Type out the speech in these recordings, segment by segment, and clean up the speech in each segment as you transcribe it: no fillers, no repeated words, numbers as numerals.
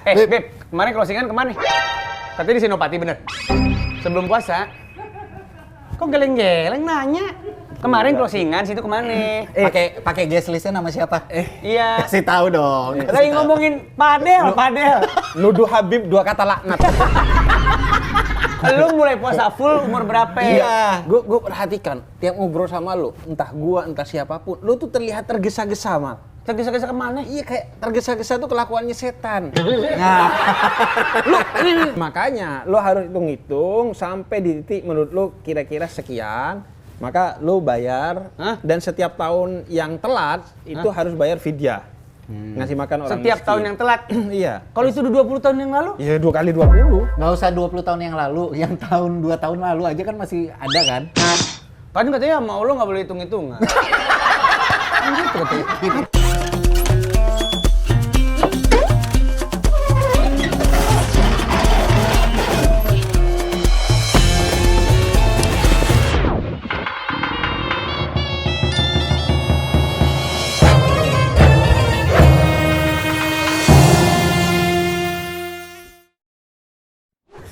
Beb, kemarin closingan kemana? Katanya di Senopati bener. Sebelum puasa. Kok geleng-geleng nanya? Kemarin closingan situ kemana? Pakai guest listnya nama siapa? Iya. Kasih tahu dong. Lagi ngomongin Padel. Nuduh Habib 2 kata laknat. Lu mulai puasa full umur berapa? Iya, gue perhatikan tiap ngobrol sama lu, entah gua entah siapapun, lu tuh terlihat tergesa-gesa, Mal. Tergesa-gesa kemana? Iya, kayak tergesa-gesa tuh kelakuannya setan. Nah, makanya lu harus hitung-hitung sampai di titik menurut lu kira-kira sekian, maka lu bayar. Dan setiap tahun yang telat itu harus bayar fidyah. Ngasih makan orang Setiap miskin. tahun yang telat? Iya. Kalau itu udah 20 tahun yang lalu? Iya, 2 kali 20. Nggak usah 20 tahun yang lalu, yang tahun 2 tahun lalu aja kan masih ada kan? Kan katanya sama Allah nggak boleh hitung-hitungan. Gitu katanya.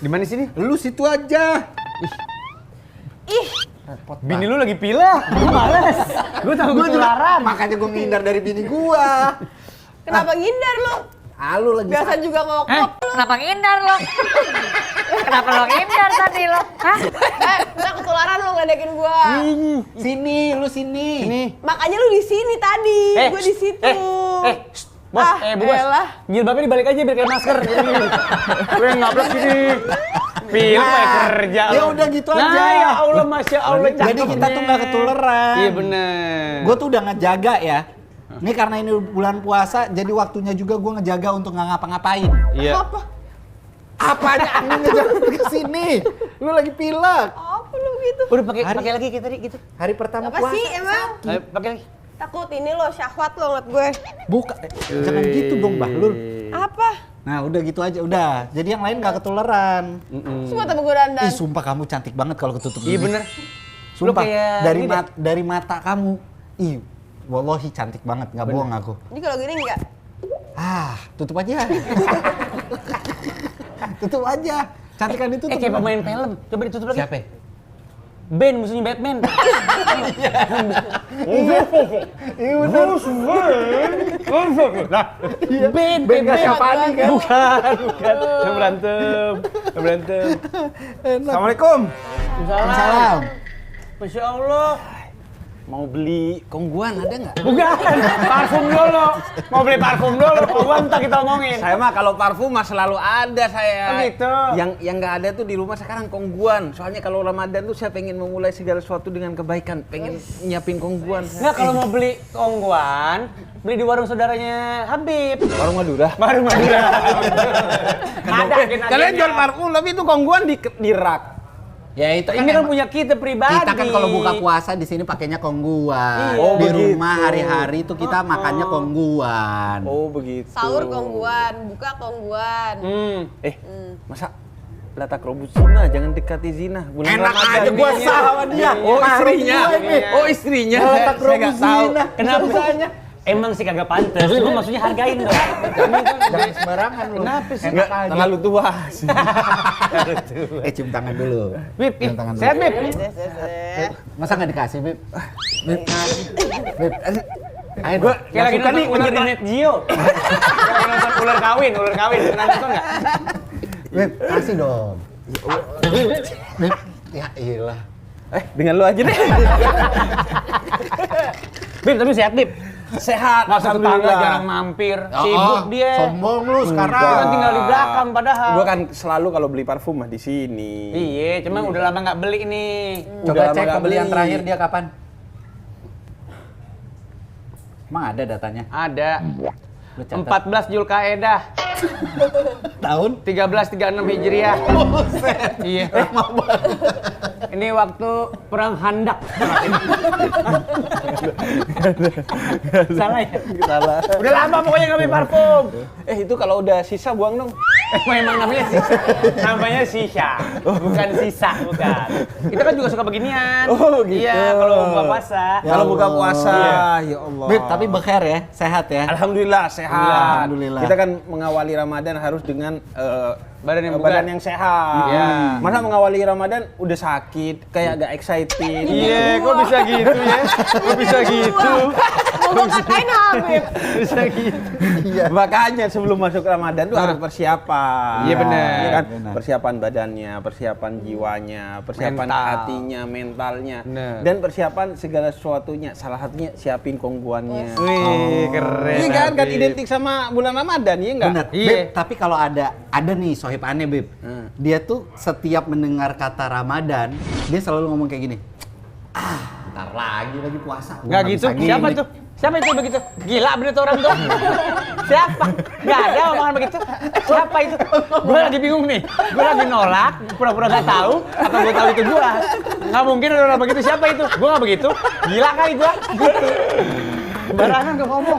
Di mana sini? Lu situ aja. Bini lu lagi pila. Gue males. Gue tahu gue ketularan. Makanya gue ngindar dari bini gua. Kenapa ngindar lo? Lu lagi Biasa juga ngokok. Kenapa ngindar lo? Kenapa lo ngindar tadi lo? Hah? Ntar ketularan lo ngeledekin gua. sini, lu sini. Makanya lu di sini tadi, gua di situ. Bos, Bu Bos. elah. Jilbabnya dibalik aja biar kayak masker. Lu yang ngablek sini. Pila kayak kerja. Ya lo. udah gitu Nah, aja. ya Allah, Masya Allah. Jadi kita tuh nggak ketularan. Iya bener. Gue tuh udah ngejaga ya. Ini karena ini bulan puasa, jadi waktunya juga gue ngejaga untuk nggak ngapa-ngapain. Iya. Apa? Apanya anginnya jangan ke sini. Lu lagi pilek. Apa lu gitu? Udah pakai lagi kayak tadi gitu. Hari pertama Apa puasa. sih emang? Ayo, pakai lagi. Takut ini lo syahwat lo ngeliat gue. Buka. Jangan gitu dong, Bahlul. Apa? Nah, udah gitu aja, udah. Jadi yang lain nggak ketularan. Semua tapi gue dandan. Ih, sumpah kamu cantik banget kalau ketutup Iya gini. bener. Sumpah, Lu kayak dari ini dari mata kamu. Ih, wallahi cantik banget, nggak bohong aku. Ini kalau gini enggak? Tutup aja. Tutup aja. Cantikan itu tuh. Kayak pemain film. Coba ditutup lagi. Siapa? Ben, musuhnya Batman. Ben nggak siapa nih kan? Bukan. Berantem. Assalamualaikum. Salam. Masya Allah. Mau beli kongguan ada nggak? Bukan. Parfum dulu. Mau beli parfum dulu. Kongguan ntar kita omongin. Saya mah kalau parfum mah selalu ada saya. Oh gitu. Yang nggak ada tuh di rumah sekarang kongguan. Soalnya kalau Ramadan tuh saya pengen memulai segala sesuatu dengan kebaikan. Pengen nyiapin kongguan. Nggak, kalau mau beli kongguan, beli di warung saudaranya Habib. Warung Madura. Warung Madura. Ada agen-agennya. Kalian jual parfum tapi itu kongguan di rak. Ya itu Ini kan punya kita pribadi. kita kan kalau buka puasa di sini pakainya kongguan. Iya. Di begitu. rumah hari-hari itu kita makannya kongguan. Oh begitu. Sahur kongguan, buka kongguan. Masa letak robot zina, jangan dekati zina. Bulan Enak Ramadan aja gua ini. sah sama dia. Oh istrinya. Mahrum gue ini. Oh istrinya. Letak Saya nggak tahu. zina. Kenapa? Emang sih kagak pantas, cuma maksudnya hargain dong. Jangan sembarangan lu. Kenapa sih? Enggak, terlalu tua. Cium tangan dulu. Bib, Cium tangan dulu. sehat Bib. Masa nggak dikasih, Beb? Beb. Ayo Gua Kayak lagi suka nonton ular di Net Geo. Kayak lagi nonton ular kawin. Pernah nonton nggak? Beb, kasih dong. Beb, ya iyalah. Dengan lu aja deh. Bib, tapi sehat Bib. Sehat. Masa tetangga jarang mampir, sibuk dia. Sombong lu Dia sekarang. kan tinggal di belakang padahal. Gua kan selalu kalau beli parfum mah di sini. Iya, cuma udah lama nggak beli nih. Coba Udah cek lama nggak pembelian beli. terakhir dia kapan? Emang ada datanya? Ada. Lu catat. 14 Zulkaedah, Tahun? 1336 Hijriah. Iya. Ini waktu perang Handak. Salah ya? Salah. Udah lama pokoknya nggak beli parfum. Itu kalau udah sisa buang dong. Emang namanya sisa. Namanya sisa. Bukan sisa, bukan. Kita kan juga suka beginian. Oh, gitu. Iya, kalau buka puasa. Kalau buka puasa, Iya. ya Allah. Beb, tapi bekher ya, sehat ya. Alhamdulillah sehat. Alhamdulillah. Kita kan mengawali Ramadan harus dengan Badan yang bugar. badan yang sehat. Iya. Masa mengawali Ramadan udah sakit, kayak agak excited. Iya, kok bisa gitu ya? Kok bisa gitu? Mau gua katain Habib. Bisa gitu. Makanya sebelum masuk Ramadan tuh harus persiapan. Iya, benar. Iya kan? Benar. Persiapan badannya, persiapan jiwanya, persiapan Mental. hatinya, mentalnya, Benar. dan persiapan segala sesuatunya. Salah satunya siapin kongguannya. Wih, keren. Iya kan, kan Habib. identik sama bulan Ramadan, iya enggak? Bener. Iya. Beb, tapi kalau ada nih sohib aneh, Beb. Dia tuh setiap mendengar kata Ramadan, dia selalu ngomong kayak gini. Ntar lagi puasa. Gua Nggak gitu? bisa gini." Siapa tuh? Siapa itu begitu? Gila bener tuh orang tuh. Siapa? Nggak ada omongan begitu. Siapa itu? Gue lagi bingung nih. Gue lagi nolak, pura-pura nggak tahu. Apa gue tahu itu gue? Nggak mungkin ada orang begitu. Siapa itu? Gue nggak begitu. Gila kali gue. Gitu. Barangan gue ngomong.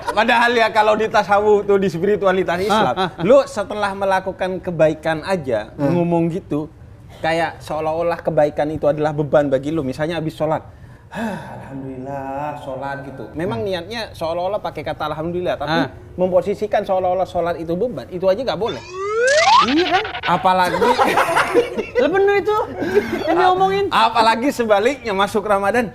Padahal ya kalau di tasawuf tuh di spiritualitas Islam, lu setelah melakukan kebaikan aja ngomong gitu, kayak seolah-olah kebaikan itu adalah beban bagi lu. Misalnya habis sholat, alhamdulillah sholat gitu. Memang niatnya seolah-olah pakai kata alhamdulillah, tapi memposisikan seolah-olah sholat itu beban, itu aja nggak boleh. Iya kan? Apalagi Lah bener itu. Yang diomongin. apalagi sebaliknya masuk Ramadan,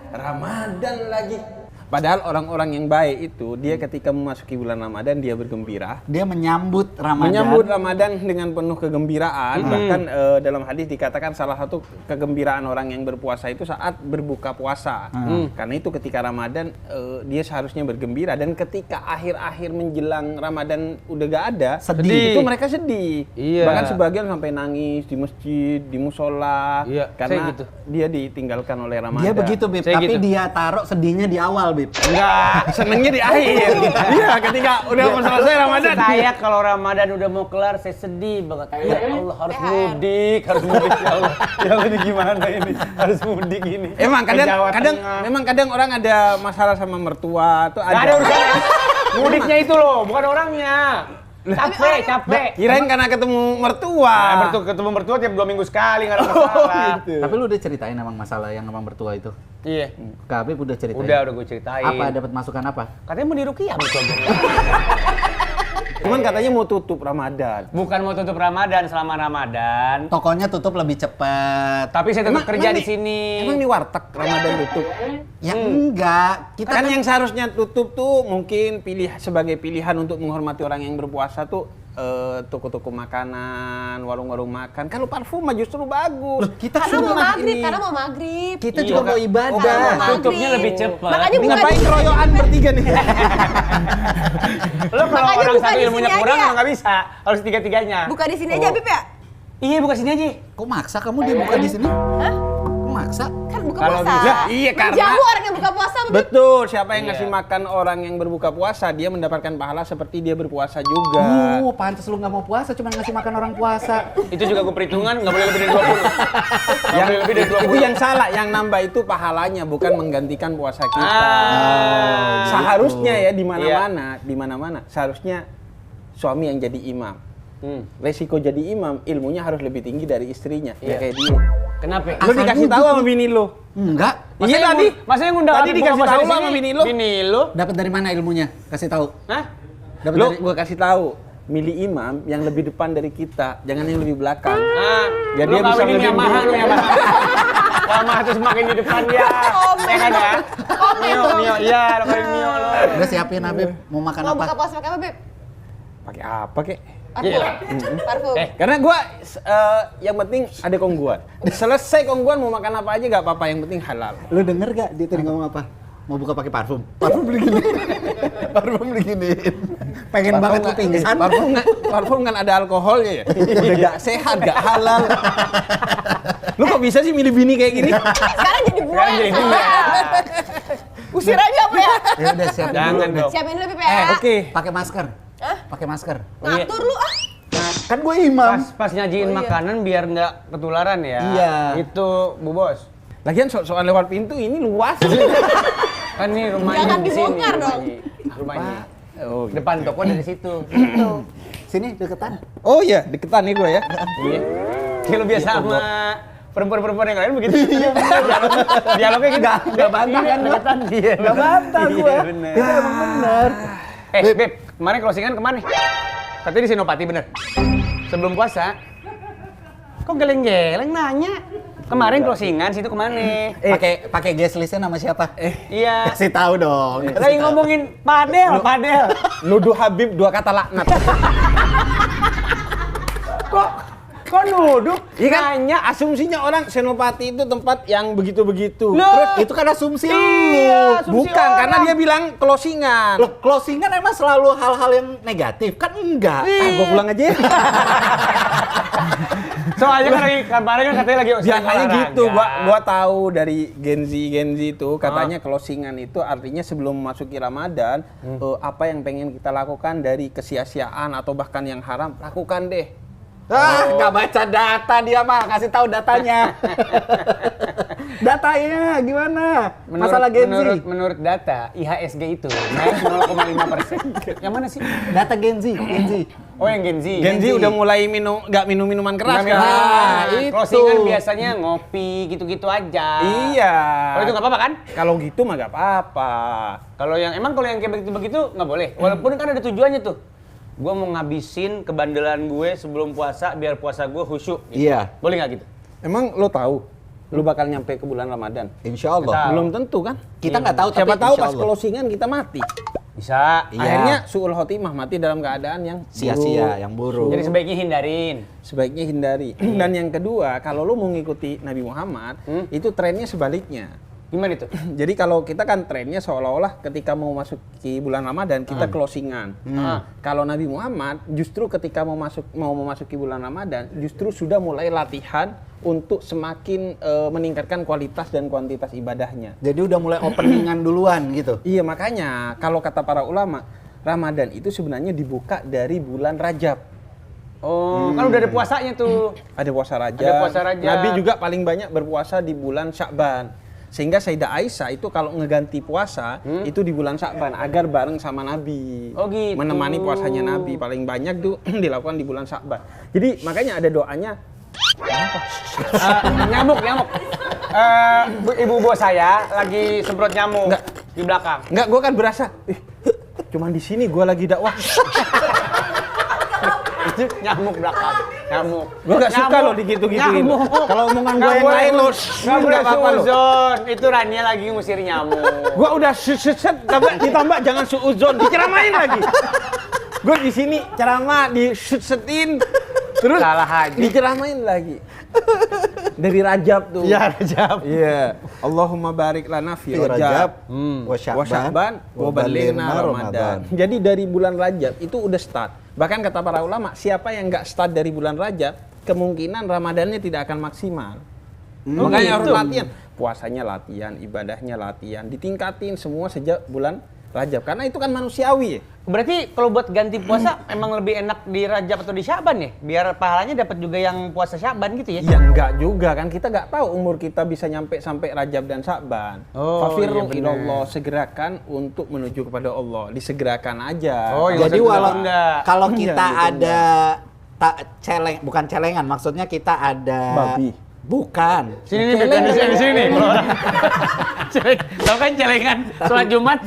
Ramadan lagi. Padahal orang-orang yang baik itu, dia ketika memasuki bulan Ramadan, dia bergembira. Dia menyambut Ramadan. Menyambut Ramadan dengan penuh kegembiraan. Bahkan dalam hadis dikatakan salah satu kegembiraan orang yang berpuasa itu saat berbuka puasa. Karena itu ketika Ramadan, dia seharusnya bergembira. Dan ketika akhir-akhir menjelang Ramadan udah gak ada, Sedih. itu mereka sedih. Iya. Bahkan sebagian sampai nangis di masjid, di musola. Iya, Karena saya gitu. dia ditinggalkan oleh Ramadan. Dia begitu, Beb. Saya Tapi gitu. dia taruh sedihnya di awal, Beb. Enggak, senengnya di akhir. Iya, ketika udah mau selesai Ramadan. Saya kalau Ramadan udah mau kelar, saya sedih banget. Ya Allah, harus mudik ya Allah. Ya Allah, ini gimana ini? Harus mudik ini. Emang Ke Jawa kadang Tengah. memang kadang orang ada masalah sama mertua tuh Nggak ada ada. urusannya. Mudiknya itu loh, bukan orangnya. Capek. Kirain karena ketemu mertua. Ketemu mertua tiap 2 minggu sekali, nggak ada masalah. Gitu. Tapi lu udah ceritain emang masalah yang emang bertua itu? Iya. Kak Habib udah ceritain? Udah gue ceritain. Apa, dapat masukan apa? Katanya mau diruqyah betul. Cuman katanya mau tutup Ramadan. Bukan mau tutup Ramadan, selama Ramadan. Tokonya tutup lebih cepat. Tapi saya tetap kerja emang di sini. Emang di warteg Ramadan tutup. Ya enggak. Kita Kan yang seharusnya tutup tuh mungkin sebagai pilihan untuk menghormati orang yang berpuasa tuh toko-toko makanan, warung-warung makan. Kalau parfum mah justru bagus. kita Karena mau Sunnah maghrib, ini. karena mau maghrib. kita Iya, juga Kak. mau ibadah. Maghrib. Tutupnya lebih cepat. Makanya Ini buka ngapain di keroyokan bertiga nih? Lo kalau Makanya orang buka satu di ilmunya sini kurang aja. nggak bisa. Harus tiga-tiganya. Buka di sini aja, Bib ya? Iya, buka sini aja. Kok maksa kamu dia buka di sini? Hah? Kok maksa? Kan buka Kalau puasa. bisa, iya, karena- Menjamu orang yang buka puasa, Bib. Betul, siapa yang Iya. ngasih makan orang yang berbuka puasa, dia mendapatkan pahala seperti dia berpuasa juga. Pantes lu nggak mau puasa, cuma ngasih makan orang puasa. Itu juga gue perhitungan, nggak boleh lebih dari 20. Nggak boleh lebih dari 20. Itu yang salah, yang nambah itu pahalanya, bukan menggantikan puasa kita. Seharusnya ya di mana-mana seharusnya suami yang jadi imam. Resiko jadi imam, ilmunya harus lebih tinggi dari istrinya. Ya Iya. kayak dia. Kenapa? Lu dikasih tahu sama bini lu. Enggak. Iya tadi. Masa yang ngundang Tadi Habib dikasih buka puasa tahu di sini? sama bini lu. Bini lu? Dapat dari mana ilmunya? Kasih tahu. Hah? Dapat Lu dari gua kasih tahu, milih imam yang lebih depan dari kita, jangan yang lebih belakang. Ya dia bisa lebih Yamaha lu Yamaha. Yamaha terus makin di depan dia. Ya kan ya? Mio, iya, lo kawin Mio lo. Udah siapin Habib, mau makan Mau apa? buka puasa pakai apa, Bib? Pakai apa kek? Parfum. Iya. Parfum. Karena gua yang penting ada kongguan. Selesai kongguan mau makan apa aja gak apa-apa, yang penting halal. Lu denger gak dia tadi ngomong apa? Mau buka pakai parfum. Parfum beli gini. Parfum beli gini. Pengen banget lu pingsan. Parfum kan ada alkoholnya ya. Udah gak sehat, gak halal. Lu kok bisa sih milih bini kayak gini? Sekarang jadi gue. Sekarang jadi dia. Usir aja apa ya? Ya udah siapin Jangan dulu. dong. Siapin dulu, Bib ya. Oke. Pakai masker. Hah? Pakai masker. Ngatur lu ah. Kan gue imam. Pas nyajiin makanan biar nggak ketularan ya. Iya. Itu Bu Bos. Lagian soal lewat pintu ini luas. Kan nih rumahnya Jangan di sini. dibongkar dong. Rumahnya. Oh, Depan toko dari situ. Tuh. Sini deketan. Oh iya, deketan nih gue ya. Iya. Kayak lu biasa sama perempuan-perempuan yang lain begitu. Dialognya gitu. Enggak bantah kan deketan. Iya. Enggak bantah gua. Iya, bener. Itu emang bener. Beb, kemarin closingan kemana? Katanya di Senopati bener. Sebelum puasa. Kok geleng-geleng nanya? Kemarin closingan situ kemana? Pakai guest listnya nama siapa? Iya. Kasih tahu dong. Lagi ngomongin padel. Nuduh Habib 2 kata laknat. Kok nuduh? Iya kan? Nanya, asumsinya orang Senopati itu tempat yang begitu-begitu. Loh. Terus itu kan asumsi Iya, lu. asumsi Bukan, orang. karena dia bilang closingan. Loh, closingan emang selalu hal-hal yang negatif? Kan enggak. Gua pulang aja. Soalnya kan lagi kemarin kan katanya lagi Biasanya olahraga. gitu, gua tahu dari Gen Z itu katanya closingan itu artinya sebelum memasuki Ramadan apa yang pengen kita lakukan dari kesia-siaan atau bahkan yang haram, lakukan deh. Nggak baca data dia mah, kasih tahu datanya. Datanya gimana? Masalah Gen Z. Menurut data IHSG itu naik 0,5%. Yang mana sih? Data Gen Z. Oh yang Gen Z. Gen Z udah mulai nggak minum minuman keras kan? itu. Closingan biasanya ngopi gitu-gitu aja. Iya. Kalau itu nggak apa-apa kan? Kalau gitu mah nggak apa-apa. Kalau yang kayak begitu nggak boleh. Walaupun kan ada tujuannya tuh. Gue mau ngabisin kebandelan gue sebelum puasa biar puasa gue khusyuk. Gitu. Iya. Boleh nggak gitu? Emang lo tahu lu bakal nyampe ke bulan Ramadan? Insya Allah. Belum tentu kan? Kita nggak tahu, Siapa tapi tahu insya pas Allah. closingan kita mati. Bisa. Iya. Akhirnya su'ul khotimah, mati dalam keadaan yang Sia-sia, yang buruk. Jadi sebaiknya hindarin. sebaiknya hindari. Dan yang kedua, kalau lo mau ngikuti Nabi Muhammad, itu trennya sebaliknya. Gimana itu? Jadi kalau kita kan trennya seolah-olah ketika mau masuki bulan Ramadan kita closingan. Kalau Nabi Muhammad justru ketika mau memasuki bulan Ramadan justru sudah mulai latihan untuk semakin meningkatkan kualitas dan kuantitas ibadahnya. Jadi udah mulai openingan duluan gitu. Iya, makanya kalau kata para ulama, Ramadan itu sebenarnya dibuka dari bulan Rajab. Oh, kan udah ada puasanya tuh. Ada puasa Rajab. Ada puasa Rajab. Nabi juga paling banyak berpuasa di bulan Sya'ban. Sehingga Sayyidah Aisyah itu kalau ngeganti puasa itu di bulan Sya'ban agar bareng sama Nabi. Oh gitu. Menemani puasanya Nabi paling banyak tuh dilakukan di bulan Sya'ban. Jadi makanya ada doanya. Nyamuk. Ibu bos saya lagi semprot nyamuk. Enggak. Di belakang. Enggak, gua kan berasa. Cuman di sini gua lagi dakwah. Itu nyamuk belakang. Nyamuk. Gua gak suka loh digitu-gituin. Nyamuk. Kalau omongan gua yang lain lo Nggak boleh suuzon. Itu Rania lagi ngusir nyamuk. Gua udah set ditambah jangan suuzon, diceramain lagi. Gua di sini ceramah disetin terus Salah aja. diceramain lagi. Dari Rajab tuh. Iya, Rajab. Iya. Allahumma barik lana fi Rajab. wa Wa Sya'ban wa balighna Ramadan. Jadi dari bulan Rajab itu udah start. Bahkan kata para ulama, siapa yang nggak start dari bulan Rajab, kemungkinan Ramadannya tidak akan maksimal. Makanya harus latihan. Puasanya latihan, ibadahnya latihan, ditingkatin semua sejak bulan Rajab. Karena itu kan manusiawi ya. Berarti kalau buat ganti puasa emang lebih enak di Rajab atau di Syaban ya? Biar pahalanya dapat juga yang puasa Syaban gitu ya? Ya enggak juga kan, kita nggak tahu umur kita bisa nyampe sampai Rajab dan Sa'ban. Oh, Fafirru iya bener. ilallah, segerakan untuk menuju kepada Allah, disegerakan aja. Oh, iya. Jadi Usah walau ditunda. kalau Iya, kita ditunda. ada bukan celengan, maksudnya kita ada Babi. Bukan. Sini nih, di sini nih. Kalau orang tahu kan celengan sholat Jumat.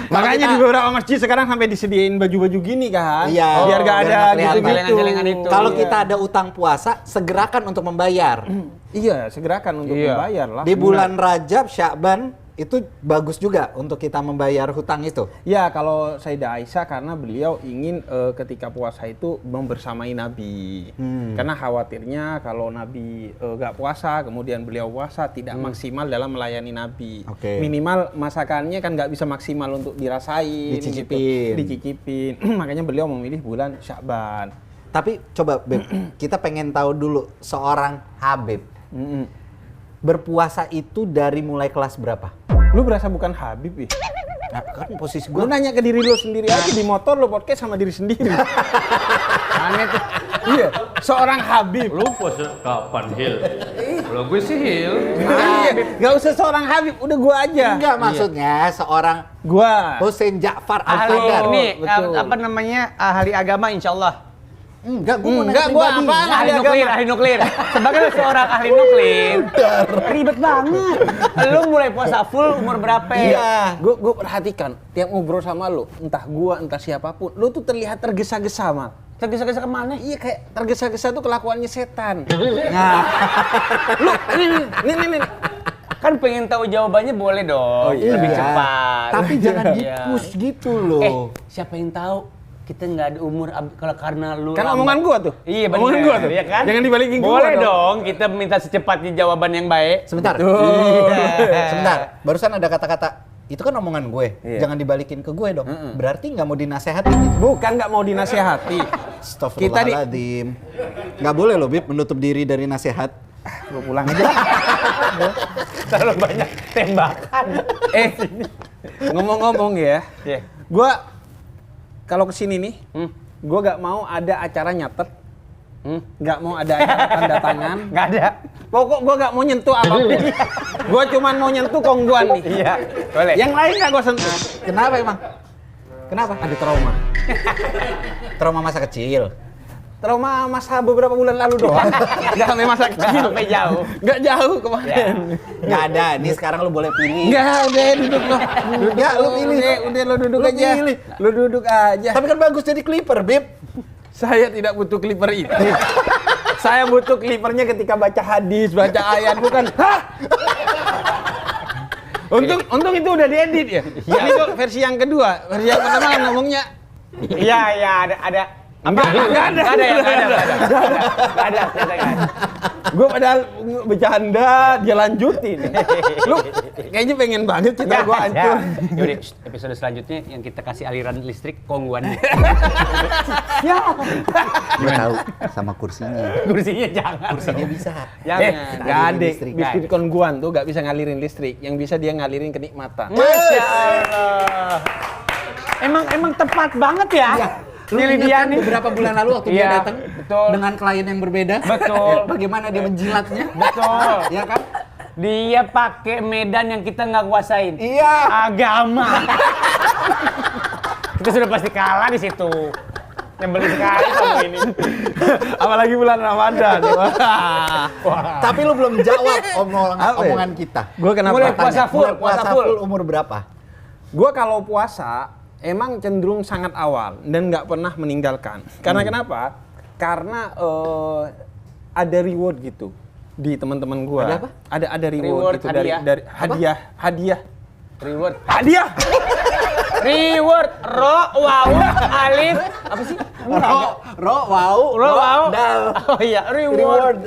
Makanya di beberapa masjid sekarang sampai disediain baju-baju gini kan. Iya. Biar gak Biar ada nggak kelihatan. gitu-gitu. Celengan itu. Kalau Iya. kita ada utang puasa, segerakan untuk membayar. Iya, segerakan untuk Iya. membayar lah. Di bulan Rajab, Sya'ban itu bagus juga untuk kita membayar hutang itu. Ya, kalau Sayyidah Aisyah karena beliau ingin ketika puasa itu membersamai Nabi. Karena khawatirnya kalau Nabi gak puasa, kemudian beliau puasa tidak maksimal dalam melayani Nabi. Oke. Minimal masakannya kan gak bisa maksimal untuk dirasain, Dicicipin. gitu. Dicicipin. Makanya beliau memilih bulan Sya'ban. Tapi coba Beb, kita pengen tahu dulu seorang Habib. Berpuasa itu dari mulai kelas berapa? Lu berasa bukan Habib ya? Nah, kan posisi Lu gue nanya ke diri lu sendiri aja di motor lu podcast sama diri sendiri. Aneh tuh. Iya, seorang Habib. Lu puasa kapan, Hil? Kalau gue sih Hil. Nggak usah seorang Habib, udah gua aja. Enggak, maksudnya seorang Gua. Hussein Ja'far Ahli Al-Qadar. ini betul. apa namanya? Ahli agama insyaallah. Enggak, gua mau Enggak, nanya gua pribadi. apaan? Ahli Ahli nuklir, agama. ahli nuklir. Sebagai seorang ahli nuklir, ribet banget. Lu mulai puasa full umur berapa? Iya, gua perhatikan tiap ngobrol sama lu, entah gua, entah siapapun, lu tuh terlihat tergesa-gesa, Mal. Tergesa-gesa kemana? Iya, kayak tergesa-gesa tuh kelakuannya setan. Nah, lu nih. Kan pengen tahu jawabannya boleh dong. Iya. Lebih cepat. Tapi jangan Iya. di-push gitu loh. Siapa yang tahu kita nggak ada umur kalau karena lu Kan lambat. omongan gua tuh. Iya, bener. Omongan gua tuh. Iya kan? Jangan dibalikin gua Boleh dong. dong, kita minta secepatnya jawaban yang baik. Sebentar. Iya. Sebentar. Barusan ada kata-kata itu kan omongan gue. Iya. Jangan dibalikin ke gue dong. Berarti nggak mau dinasehatin gitu. Bukan nggak mau dinasehati. Astagfirullahaladzim. Nggak boleh loh, Bib, menutup diri dari nasihat. Gua pulang aja. Terlalu banyak tembakan. Ngomong-ngomong ya, Iya. gua kalau kesini nih, gua nggak mau ada acara nyatet, nggak mau ada acara tanda tangan, Nggak ada. pokok gua nggak mau nyentuh apapun. Gua cuman mau nyentuh kongguan nih. Iya, boleh. Yang lain nggak gua sentuh. Kenapa emang? Kenapa? Ada trauma. Trauma masa kecil. Trauma masa beberapa bulan lalu doang. Nggak sampai masa kecil. Sampai jauh. Nggak jauh kemarin. Nggak ada. Nih sekarang lu boleh pilih. Nggak, udah duduk lo. Nggak, lu pilih. Udah lo duduk Lu aja. pilih. Lu duduk aja. Tapi kan bagus jadi clipper, Bib. Saya tidak butuh clipper itu. Saya butuh clippernya ketika baca hadis, baca ayat, bukan. Hah? Untung itu udah diedit ya. Tapi itu versi yang kedua. Versi yang pertama kan ngomongnya Iya, ada. Apa? Nggak ada. Nggak ada. gue padahal bercanda, dia lanjutin. Lu kayaknya pengen banget cita gue hancur. Yaudah, episode selanjutnya yang kita kasih aliran listrik kongguan. Gue tahu sama kursinya. Kursinya jangan. Kursinya bisa. Jangan. Nggak ada. Listrik. Biskuit kongguan tuh nggak bisa ngalirin listrik. Yang bisa dia ngalirin kenikmatan. Masya Allah. Emang tepat banget ya. Lu Pilih ingat dia kan nih. beberapa bulan lalu waktu Iya, dia datang betul. dengan klien yang berbeda? Betul. Bagaimana dia menjilatnya? Betul. Ya kan? Dia pakai medan yang kita nggak kuasain. Iya. Agama. Kita sudah pasti kalah di situ. Nyebelin sekali kamu ini. Apalagi bulan Ramadan. Tapi lu belum jawab Apa ya? omongan kita. Gue kenapa? Mulai puasa full, Mulai puasa full umur berapa? Gue kalau puasa emang cenderung sangat awal dan nggak pernah meninggalkan. Karena kenapa? Karena ada reward gitu di teman-teman gue. Ada apa? Ada reward, Reward, gitu hadiah. dari hadiah. Reward. Hadiah. Reward. Ro, wow, alif. Apa sih? Wow. Dal. Oh iya, reward.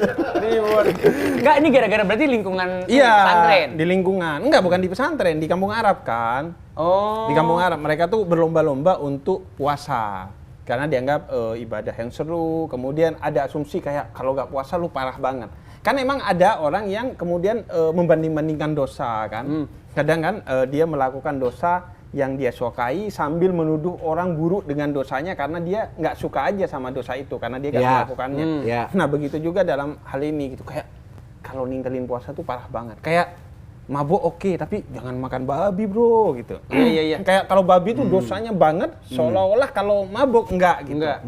Enggak, ini gara-gara berarti lingkungan pesantren. Di lingkungan. Enggak, bukan di pesantren, di kampung Arab kan. Oh. Di kampung Arab mereka tuh berlomba-lomba untuk puasa. Karena dianggap ibadah yang seru. Kemudian ada asumsi kayak kalau nggak puasa lu parah banget. Kan emang ada orang yang kemudian membanding-bandingkan dosa kan. Kadang kan dia melakukan dosa yang dia sukai sambil menuduh orang buruk dengan dosanya karena dia nggak suka aja sama dosa itu karena dia nggak Ya. melakukannya. Ya. Nah begitu juga dalam hal ini gitu kayak kalau ninggalin puasa tuh parah banget. Kayak mabuk oke, tapi jangan makan babi bro gitu. Iya. Kayak kalau babi tuh dosanya banget, seolah-olah kalau mabuk enggak gitu. Enggak.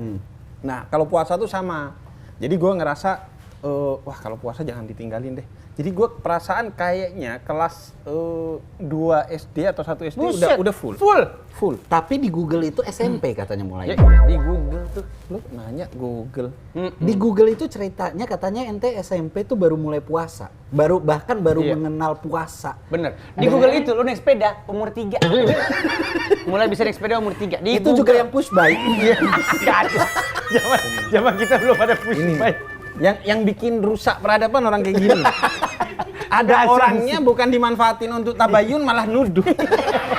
Nah kalau puasa tuh sama. Jadi gue ngerasa, wah kalau puasa jangan ditinggalin deh. Jadi gue perasaan kayaknya kelas 2 SD atau 1 SD Buset, udah full. Full. Tapi di Google itu SMP katanya mulai. Ya, di Google tuh. Lu nanya Google. Di Google itu ceritanya katanya ente SMP tuh baru mulai puasa. Bahkan baru Iya. mengenal puasa. Bener. Di Google itu lu naik sepeda umur 3. Mulai bisa naik sepeda umur 3. Di Itu juga yang push bike. Enggak ada. Zaman kita belum ada push bike. Yang bikin rusak peradaban orang kayak gini. Ada orangnya bukan dimanfaatin untuk tabayun malah nuduh.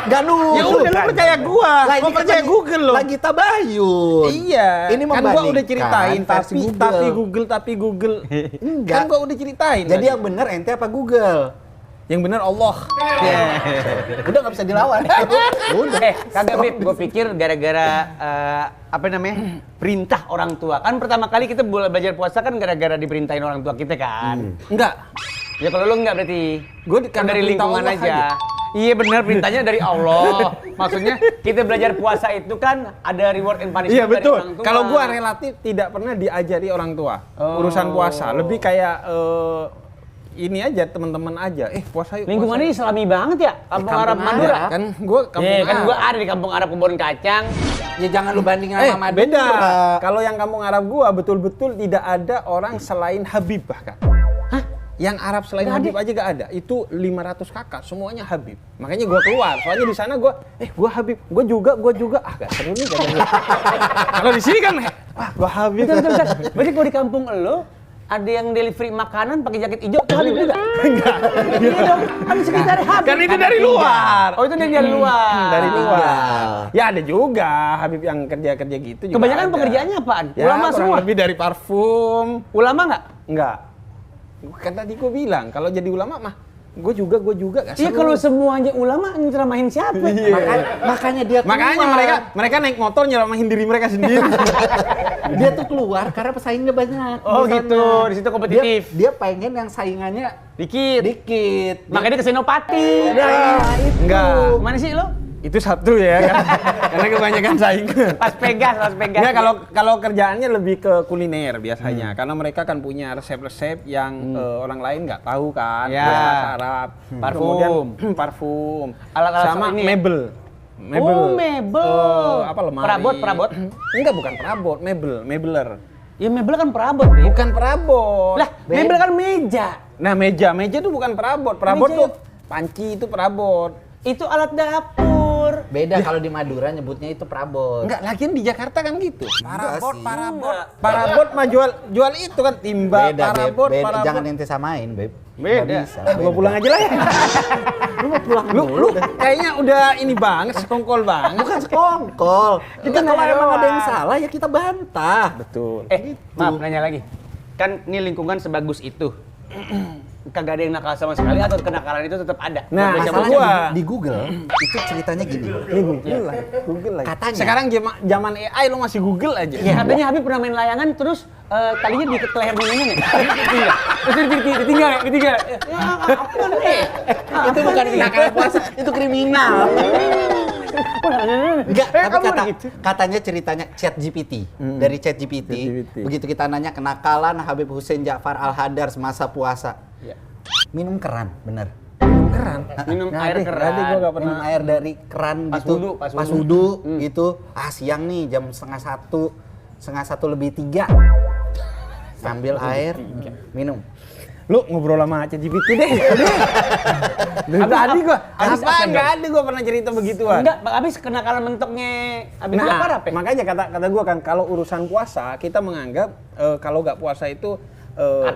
Gak nuduh. Ya udah lu percaya gua. Lah, Gua ini kan percaya Google loh. Lagi tabayun. Iya. Ini kan gua udah ceritain versi tapi Google. Enggak. Kan gua udah ceritain. Jadi tadi. yang bener ente apa Google? Yang benar Allah. Udah nggak bisa dilawan. Udah. Kagak Bib, gue pikir gara-gara apa namanya? Perintah orang tua. Kan pertama kali kita belajar puasa kan gara-gara diperintahin orang tua kita kan. Enggak. Ya kalau lu enggak berarti. Gue Kan dari perintah lingkungan Allah aja. Iya benar perintahnya dari Allah. Maksudnya kita belajar puasa itu kan ada reward and punishment Iya dari betul. orang tua. Kalau gua relatif tidak pernah diajari orang tua urusan puasa. Lebih kayak ini aja teman-teman aja. Puasa yuk. Lingkungannya Islami banget ya, kampung Arab Madura. Kan gua kampung Iya, kan Arab. gua ada di kampung Arab Kebon Kacang. Ya jangan lu bandingin sama Madura. Beda. Kalau yang kampung Arab gua betul-betul tidak ada orang selain Habib bahkan. Yang Arab selain Nggak Habib aja gak ada. Itu 500 kakak, semuanya Habib. Makanya gua keluar. Soalnya di sana gua Habib, gua juga. Gak seru nih kata gua. Kalau di sini kan gua Habib. Betul. Berarti kalau di kampung lo ada yang delivery makanan pakai jaket hijau tuh Habib juga? Enggak. Iya dong. Kan sekitar Habib. Kan itu dari luar. Oh, itu dari luar. Dari luar. Ya ada juga Habib yang kerja-kerja gitu juga. Kebanyakan ada. pekerjaannya apaan? Ya, Ulama kurang semua. lebih dari parfum. Ulama nggak? Enggak. Kan tadi gue bilang, kalau jadi ulama mah, gue juga gak Iya seru. kalau semuanya ulama nyeramahin siapa? Makanya dia keluar. Makanya mereka naik motor nyeramahin diri mereka sendiri. Dia tuh keluar karena pesaingnya banyak. Oh di sana. gitu, di situ kompetitif. Dia pengen yang saingannya Dikit. Makanya dia ke Senopati. Enggak. Mana sih lo? Itu satu ya kan. Karena kebanyakan saing. Las Vegas. Enggak, kalau kerjaannya lebih ke kuliner biasanya. Karena mereka kan punya resep-resep yang orang lain nggak tahu kan. Ya. Bahasa Arab. Parfum. Kemudian parfum. Alat-alat sama ini ya? mebel. Oh, mebel. Apa lemari? Perabot? Enggak, bukan perabot, mebeler. Ya mebel kan perabot, Bib. Bukan perabot. Lah, mebel kan meja. Nah, meja itu bukan perabot. Perabot Meja tuh panci itu perabot. Itu alat dapur. Beda kalau di Madura nyebutnya itu perabot. Enggak, lagian di Jakarta kan gitu. Parabot. Parabot mah jual itu kan timba, Beda, Beb. parabot, Beda. parabot. Jangan ente samain, Beb. Beda. Nggak bisa. Gua pulang aja lah ya. Lu mau pulang Lu dulu dah. kayaknya udah ini banget, sekongkol banget. Bukan sekongkol. Kita Kan kalau nanya emang ada yang doang. salah ya kita bantah. Betul. Maaf nanya lagi. Kan ini lingkungan sebagus itu. Kagak ada yang nakal sama sekali atau kenakalan itu tetap ada? Nah, Buat masalahnya siapa? Di Google itu ceritanya gini. Google lagi. Katanya. Sekarang zaman AI lo masih Google aja. Ya, katanya Habib pernah main layangan terus talinya di leher nenek. Ditinggal. Ya, apa nih? Itu bukan kenakalan puasa, itu kriminal. Enggak, tapi katanya ceritanya ChatGPT. Dari ChatGPT, begitu kita nanya kenakalan Habib Hussein Ja'far Al-Hadar semasa puasa. Iya. Minum keran, bener. Minum Nggak air ada, keran. nggak ada, gua nggak pernah. Minum air dari keran Pas gitu. wudu, pas Pas wudu. wudu gitu. Siang nih jam setengah satu lebih 3. Ambil air, minum. Lu ngobrol sama ChatGPT deh. Dari tadi gua. Enggak ada gua pernah cerita begituan. Enggak, habis kenakalan mentoknya Habib Nah, Ja'far apa? makanya kata gua kan kalau urusan puasa kita menganggap kalau nggak puasa itu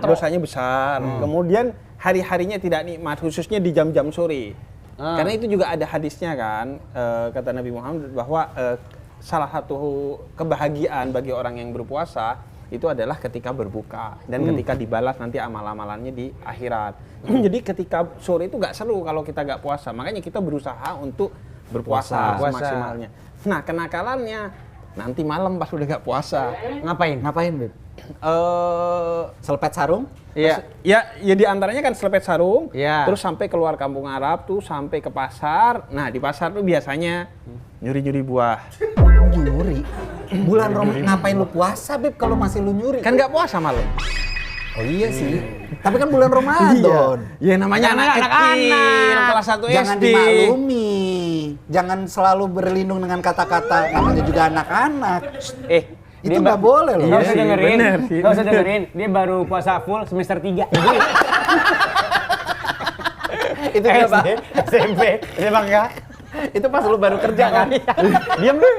dosanya besar. Kemudian hari-harinya tidak nikmat, khususnya di jam-jam sore. Karena itu juga ada hadisnya kan, kata Nabi Muhammad bahwa salah satu kebahagiaan bagi orang yang berpuasa itu adalah ketika berbuka dan ketika dibalas nanti amal-amalannya di akhirat. Jadi ketika sore itu nggak seru kalau kita nggak puasa. Makanya kita berusaha untuk berpuasa semaksimalnya. Nah, kenakalannya nanti malam pas udah nggak puasa. Ngapain, Beb? Selepet sarung? Iya. Ya di antaranya kan selepet sarung, Iya. terus sampai keluar kampung Arab tuh sampai ke pasar. Nah, di pasar tuh biasanya nyuri-nyuri buah. Nyuri? Bulan Ramadan ngapain lu puasa, Beb, kalau masih lu nyuri? Kan nggak puasa malam. Oh iya sih. Tapi kan bulan Ramadan. Ya namanya anak kecil, kelas 1 SD. Jangan dimaklumi. Jangan selalu berlindung dengan kata-kata namanya juga anak-anak. Itu nggak boleh loh. Nggak usah sih, dengerin, bener sih. nggak usah dengerin. Dia baru puasa full semester 3. Itu biasa. SMP, SMA enggak? Itu pas lu baru kerja kan? Diam lu.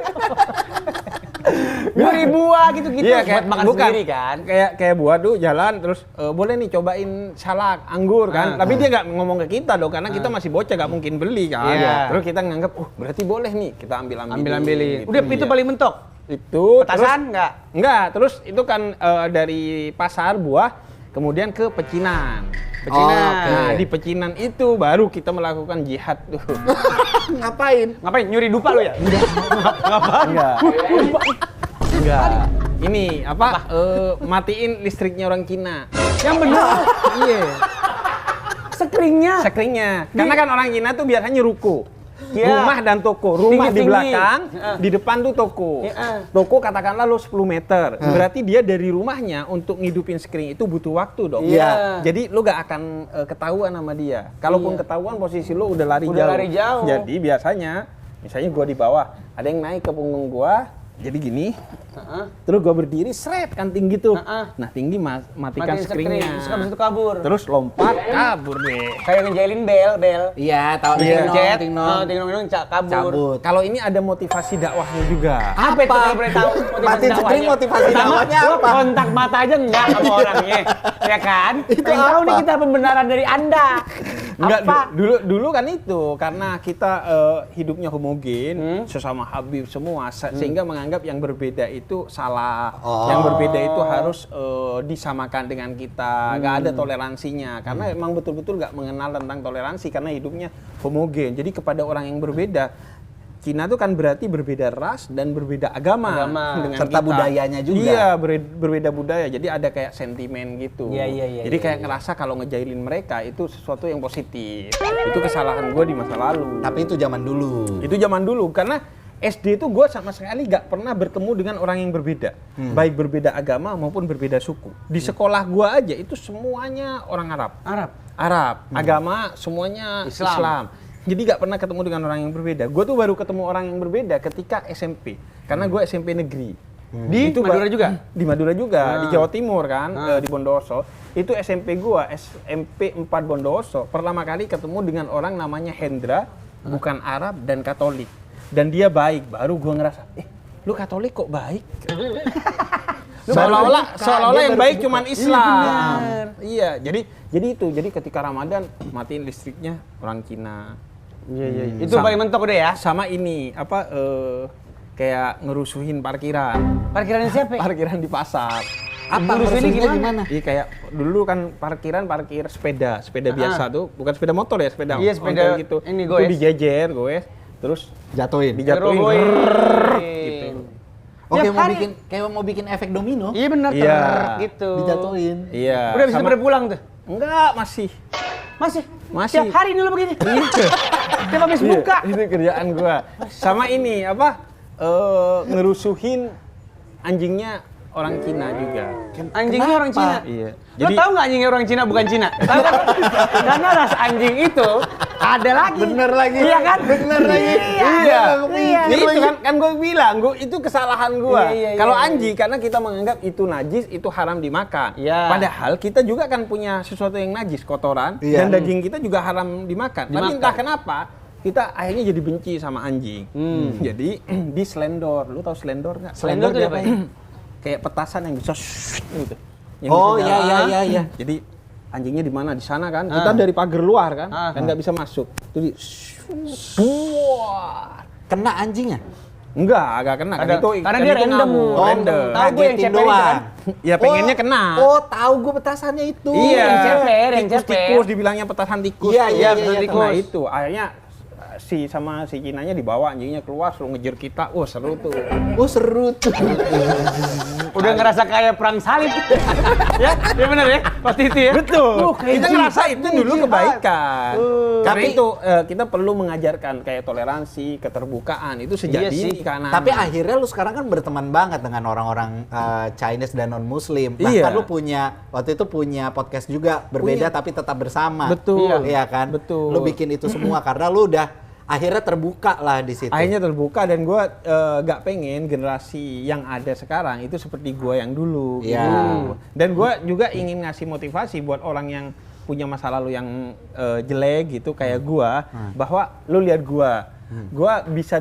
Nyuri buah gitu-gitu Iya, buat makan sendiri kan. Kayak buah tuh jalan terus boleh nih cobain salak, anggur kan. Tapi dia nggak ngomong ke kita dong karena kita masih bocah nggak mungkin beli kan. Iya. Terus kita nganggap berarti boleh nih kita ambilin. Ambil-ambilin. Gitu, Udah itu iya. paling mentok. Itu Petasan enggak? Enggak, terus itu kan dari pasar buah kemudian ke pecinan. Pecinan. Oke. Nah, di pecinan itu baru kita melakukan jihad tuh. Ngapain? Ngapain? Nyuri dupa lu ya? Enggak. Enggak. Ini apa? Matiin listriknya orang Cina. Yang bener. Iya. Sekringnya. Sekringnya. Karena kan orang Cina tuh biasanya ruko. Iya. Rumah dan toko. Rumah di Tinggi-tinggi. belakang, Heeh. di depan tuh toko. Heeh. Toko katakanlah lo 10 meter. Berarti dia dari rumahnya untuk ngidupin skring itu butuh waktu dong. Iya. Jadi lo gak akan ketahuan sama dia. Kalaupun ketahuan posisi lo udah lari Udah jauh. lari jauh. Jadi biasanya, misalnya gua di bawah, ada yang naik ke punggung gua, jadi gini. Terus gua berdiri, seret kan tinggi tuh. Nah tinggi matikan Matiin skringnya. skring. Terus habis itu kabur. Terus lompat, kabur deh. Kayak ngejailin bel. Iya, tahu Iya. Jet, ting-nong. ting-nong kabur. Cabut. Kalau ini ada motivasi dakwahnya juga. Apa itu kalau boleh tahu? Matiin skring motivasi dakwahnya Lo apa? kontak mata aja enggak sama orangnya. Ya kan? Itu Pengen tahu apa? nih kita pembenaran dari Anda. Enggak, Apa? dulu kan itu karena kita hidupnya homogen, sesama Habib semua sehingga menganggap yang berbeda itu salah. Oh. Yang berbeda itu harus disamakan dengan kita, nggak ada toleransinya karena emang betul-betul nggak mengenal tentang toleransi karena hidupnya homogen. Jadi kepada orang yang berbeda, Cina itu kan berarti berbeda ras dan berbeda agama. Dengan Serta kita. budayanya juga. Iya, berbeda budaya. Jadi ada kayak sentimen gitu. Iya, Jadi kayak ngerasa kalau ngejailin mereka itu sesuatu yang positif. Itu kesalahan gue di masa lalu. Tapi itu zaman dulu. Itu zaman dulu karena SD itu gue sama sekali gak pernah bertemu dengan orang yang berbeda. Baik berbeda agama maupun berbeda suku. Di sekolah gue aja itu semuanya orang Arab. Arab. Agama semuanya Islam. Jadi gak pernah ketemu dengan orang yang berbeda. Gue tuh baru ketemu orang yang berbeda ketika SMP. Karena gue SMP negeri. Di Madura juga? Di Madura juga, di Jawa Timur kan, di Bondowoso. Itu SMP gue, SMP 4 Bondowoso. Pertama kali ketemu dengan orang namanya Hendra, bukan Arab dan Katolik. Dan dia baik, baru gue ngerasa, lu Katolik kok baik? Seolah-olah yang baik cuman Islam. Iya, jadi ketika Ramadan matiin listriknya orang Cina. Iya. Itu paling mentok udah ya. Sama ini kayak ngerusuhin parkiran. Parkirannya siapa? Parkiran di pasar. Apa Ngerusuhinnya ngerusuhinnya gimana? Iya kayak dulu kan parkir sepeda biasa tuh, bukan sepeda motor ya, sepeda Iya, sepeda ontel gitu. ini Itu goes. dijejer, terus Jatuhin. dijatuhin. Gitu. Oke, Tiap mau bikin efek domino. Iya benar Iya. gitu. Dijatuhin. Iya. Udah bisa pada pulang tuh. Enggak, masih. Masih. Masih. Tiap hari ini lo begini. Iya. Tiap habis buka. Itu kerjaan gua. Sama ini ngerusuhin anjingnya orang Cina juga. Anjingnya orang Cina. Iya. Lo tahu nggak anjingnya orang Cina bukan Cina? Tahu kan? Karena ras anjing itu ada lagi. Bener lagi. Iya kan? Bener lagi. Iya. Iya. Jadi itu kan gue bilang, itu kesalahan gua. Iya. Kalau anjing karena kita menganggap itu najis, itu haram dimakan. Iya. Padahal kita juga kan punya sesuatu yang najis, kotoran, Iya. dan daging kita juga haram dimakan. Tapi entah kenapa kita akhirnya jadi benci sama anjing. Jadi di Slendor, lu tahu Slendor nggak? Slendor tuh dia apa? Kayak petasan yang bisa gitu. Yang Oh, bisa iya, jalan. iya, iya. Jadi anjingnya di mana? Di sana kan. Kita dari pagar luar kan, kan nggak bisa masuk. Itu di buar. Kena anjingnya. Enggak kena kan itu. Karena kan dia itu random. ngamuk, Oh, random. tahu gue yang Ngagetin ceper itu kan. Ya pengennya kena. Oh, tahu gue petasannya itu. Iya, yang ceper, yang ceper. tikus dibilangnya petasan tikus. Iya, tuh. iya, petasan iya, tikus. iya. Nah itu akhirnya si Cinanya dibawa, anjingnya keluar suruh ngejar kita. Wah, seru tuh. Oh, seru tuh. Udah ngerasa kayak perang salib. Ya benar ya. Waktu itu ya. Betul. kayak Kita jihad. ngerasa itu dulu kebaikan. Karena Tapi- itu kita perlu mengajarkan kayak toleransi, keterbukaan itu sejak Iya sih. dini ke anak-anak. Tapi akhirnya lu sekarang kan berteman banget dengan orang-orang Chinese dan non-Muslim. Bahkan Iya. lu waktu itu punya podcast juga, berbeda Punya. tapi tetap bersama. Betul. Iya kan? Betul. Lu bikin itu semua karena lu udah akhirnya terbuka lah di situ. Akhirnya terbuka dan gue gak pengen generasi yang ada sekarang itu seperti gue yang dulu. Iya. Gitu. Dan gue juga ingin ngasih motivasi buat orang yang punya masa lalu yang jelek gitu kayak gue, bahwa lu lihat gue. Gue bisa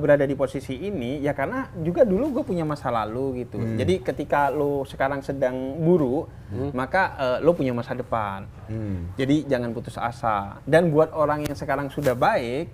berada di posisi ini ya karena juga dulu gue punya masa lalu gitu. Jadi ketika lu sekarang sedang buruk, maka lu punya masa depan. Jadi jangan putus asa. Dan buat orang yang sekarang sudah baik,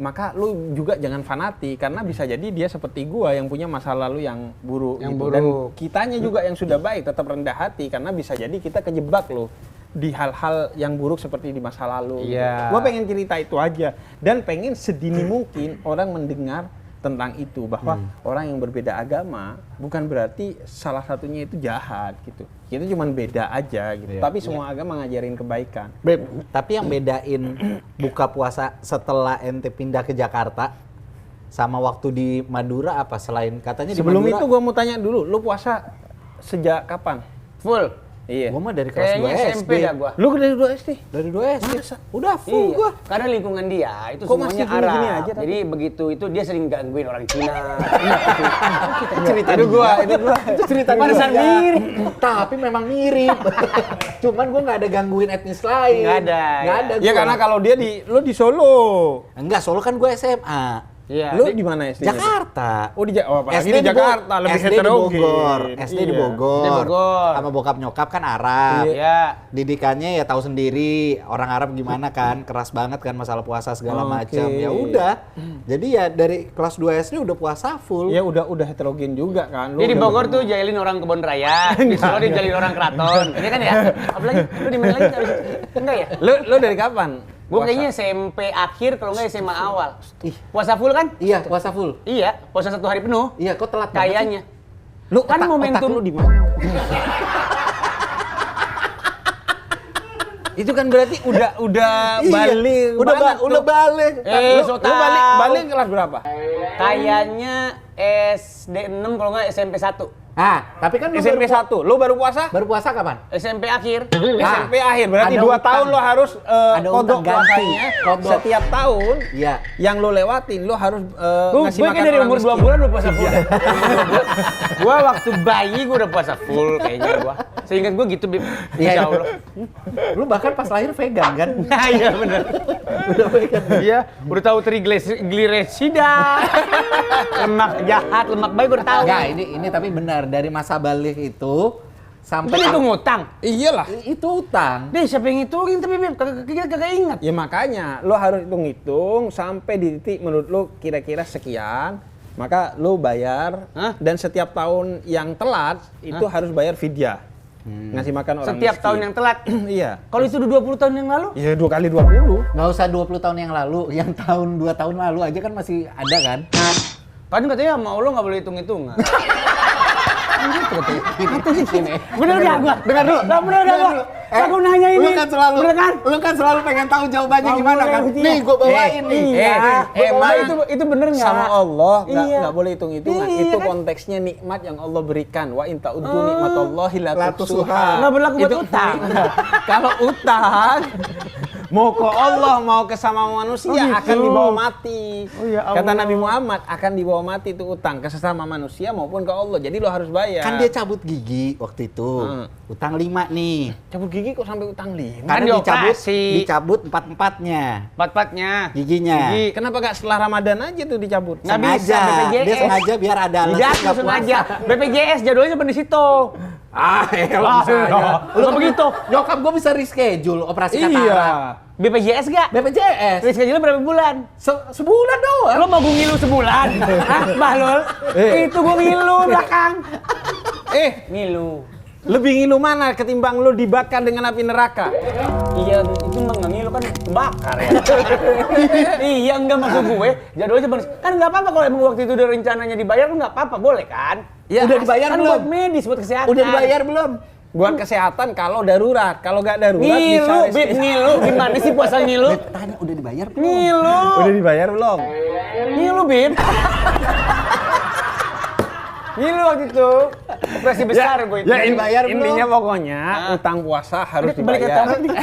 maka lu juga jangan fanatik karena bisa jadi dia seperti gua yang punya masa lalu yang buruk. Yang gitu. buruk. Dan kitanya juga yang sudah baik tetap rendah hati karena bisa jadi kita kejebak loh di hal-hal yang buruk seperti di masa lalu. Iya. Gue pengen cerita itu aja dan pengen sedini mungkin orang mendengar tentang itu, bahwa orang yang berbeda agama bukan berarti salah satunya itu jahat gitu. Kita cuma beda aja gitu. Iya. Tapi semua agama ngajarin kebaikan. Beb, tapi yang bedain buka puasa setelah ente pindah ke Jakarta sama waktu di Madura apa? Selain katanya di Sebelum Madura, itu gue mau tanya dulu, lu puasa sejak kapan? Full. Iya. gua mah dari kelas Kayaknya 2 SMP SD. dah gua. Lu dari 2 SD? Dari 2 SD. Udah full Iya, gua. karena lingkungan dia itu Kok semuanya masih gini-gini Arab. aja, tapi? Jadi begitu itu dia sering gangguin orang Cina. Cerita Itu gua. cerita Pantesan dia. mirip. Tapi memang mirip. Cuman gua nggak ada gangguin etnis lain. Nggak ada, Nggak ya. ada. Ya gua. karena kalau dia lu di Solo. Enggak, Solo kan gua SMA. Iya. Lu di mana SD? Jakarta. Oh apalagi SD di Jakarta lebih SD di heterogen. Bogor. SD di Iya. Bogor. Di Bogor. Sama bokap nyokap kan Arab. Iya. Didikannya ya tahu sendiri orang Arab gimana kan, keras banget kan masalah puasa segala Oke. macam. Ya udah. Jadi ya dari kelas 2 SD udah puasa full. Ya udah heterogen juga kan. Dia di Bogor tuh jahilin orang kebon raya, di Solo dia jahilin orang keraton. Iya kan ya? Apalagi lu di mana lagi habis itu? Enggak ya? Lu dari kapan? Gua puasa? kayaknya SMP akhir kalau nggak SMA awal. Ih. Puasa full kan? Iya, puasa full. Iya, puasa 1 hari penuh. Iya, kok telat banget Kayaknya. Lu Kan momentum lu di mana? itu kan berarti udah balik. Udah balik. Lu so balik kelas berapa? Kayaknya SD 6 kalau nggak SMP 1. Ah, tapi kan lu SMP 1. Lu baru puasa? baru puasa kapan? SMP akhir. SMP akhir. Berarti ada 2 utang. tahun lo harus Ada kodok utang ganti. puasanya. Kodok. Setiap tahun Iya. yang lo lewatin lo harus ngasih Gue makan kayak dari orang umur 2 miskin. bulan udah puasa full. Gua waktu bayi gua udah puasa full kayaknya gua. Seingat gua gitu, Bib. Iya. Insya Allah. Lu bahkan pas lahir vegan kan? Nah, iya bener. Udah vegan. Iya, udah tahu triglycerida. Lemak jahat, lemak baik udah tahu. Enggak, ini tapi benar dari masa balik itu sampai Tapi itu ngutang. Iyalah. itu utang. Deh, siapa yang ngitungin tapi Bib? Kagak ingat. Ya makanya lo harus hitung-hitung sampai di titik menurut lo kira-kira sekian, maka lo bayar. Hah? Dan setiap tahun yang telat itu harus bayar fidyah. Ngasih makan orang Setiap miskin. tahun yang telat. Iya. Kalau itu udah 20 tahun yang lalu? Ya 2 kali 20. Nggak usah 20 tahun yang lalu, yang tahun 2 tahun lalu aja kan masih ada kan? Kan katanya sama Allah nggak boleh hitung-hitungan. Bener gak gua? Dengar dulu. Nah, bener gak gua? Aku nanya ini. Lu kan selalu Bener kan? lu kan selalu pengen tahu jawabannya Nggak gimana boleh kan? hitung. Nih gua bawain nih. Iya. Emang itu bener nggak? sama Allah Iya. nggak boleh hitung-hitungan. Iya, Itu kan? konteksnya nikmat yang Allah berikan. Wa in ta'udzu nikmatallahi la La tuhsuha. tuhsuha. Nggak berlaku buat Itu- utang. Kalau utang mau ke Allah mau ke sama manusia Oh, gitu. akan dibawa mati. Oh, ya Allah. Kata Nabi Muhammad akan dibawa mati itu utang ke sesama manusia maupun ke Allah. Jadi lo harus bayar. Kan dia cabut gigi waktu itu. Utang 5 nih. cabut gigi kok sampai utang 5? Kan Karena dioperasi. dicabut 4-4-nya Empat-empatnya. giginya. Gigi. Kenapa gak setelah Ramadan aja tuh dicabut? Nggak bisa, Sengaja. BPJS. Dia sengaja biar ada alasan Tidak, nggak sengaja. puasa. BPJS jadwalnya seperti situ. Ah, elah bisa aja. Lu begitu. Nyokap gua bisa reschedule operasi Iya. katarak. BPJS gak? BPJS. Reschedule berapa bulan? Sebulan doang. Lo mau gue ngilu sebulan? Hah, Bahlul? Itu gue ngilu belakang. Ngilu. Lebih ngilu mana ketimbang lo dibakar dengan api neraka? Iya, itu mah nggak ngilu kan kebakar ya. Iya, enggak maksud gue. Jadwalnya seperti kan nggak apa-apa kalau emang waktu itu udah rencananya dibayar, lu nggak apa-apa, boleh kan? Ya, udah dibayar kan belum? buat medis, buat kesehatan. Udah dibayar belum? Buat kesehatan kalau darurat. Kalau nggak darurat Ngilu, bisa Bib, ngilu. Gimana sih puasa ngilu? Tanya udah dibayar belum? Ngilu. Udah dibayar belum? Ngilu, Bib. Ngilu waktu itu. Operasi besar gue itu. Udah dibayar belum? Intinya pokoknya utang puasa harus Udah, balik ke dibayar. topik nih.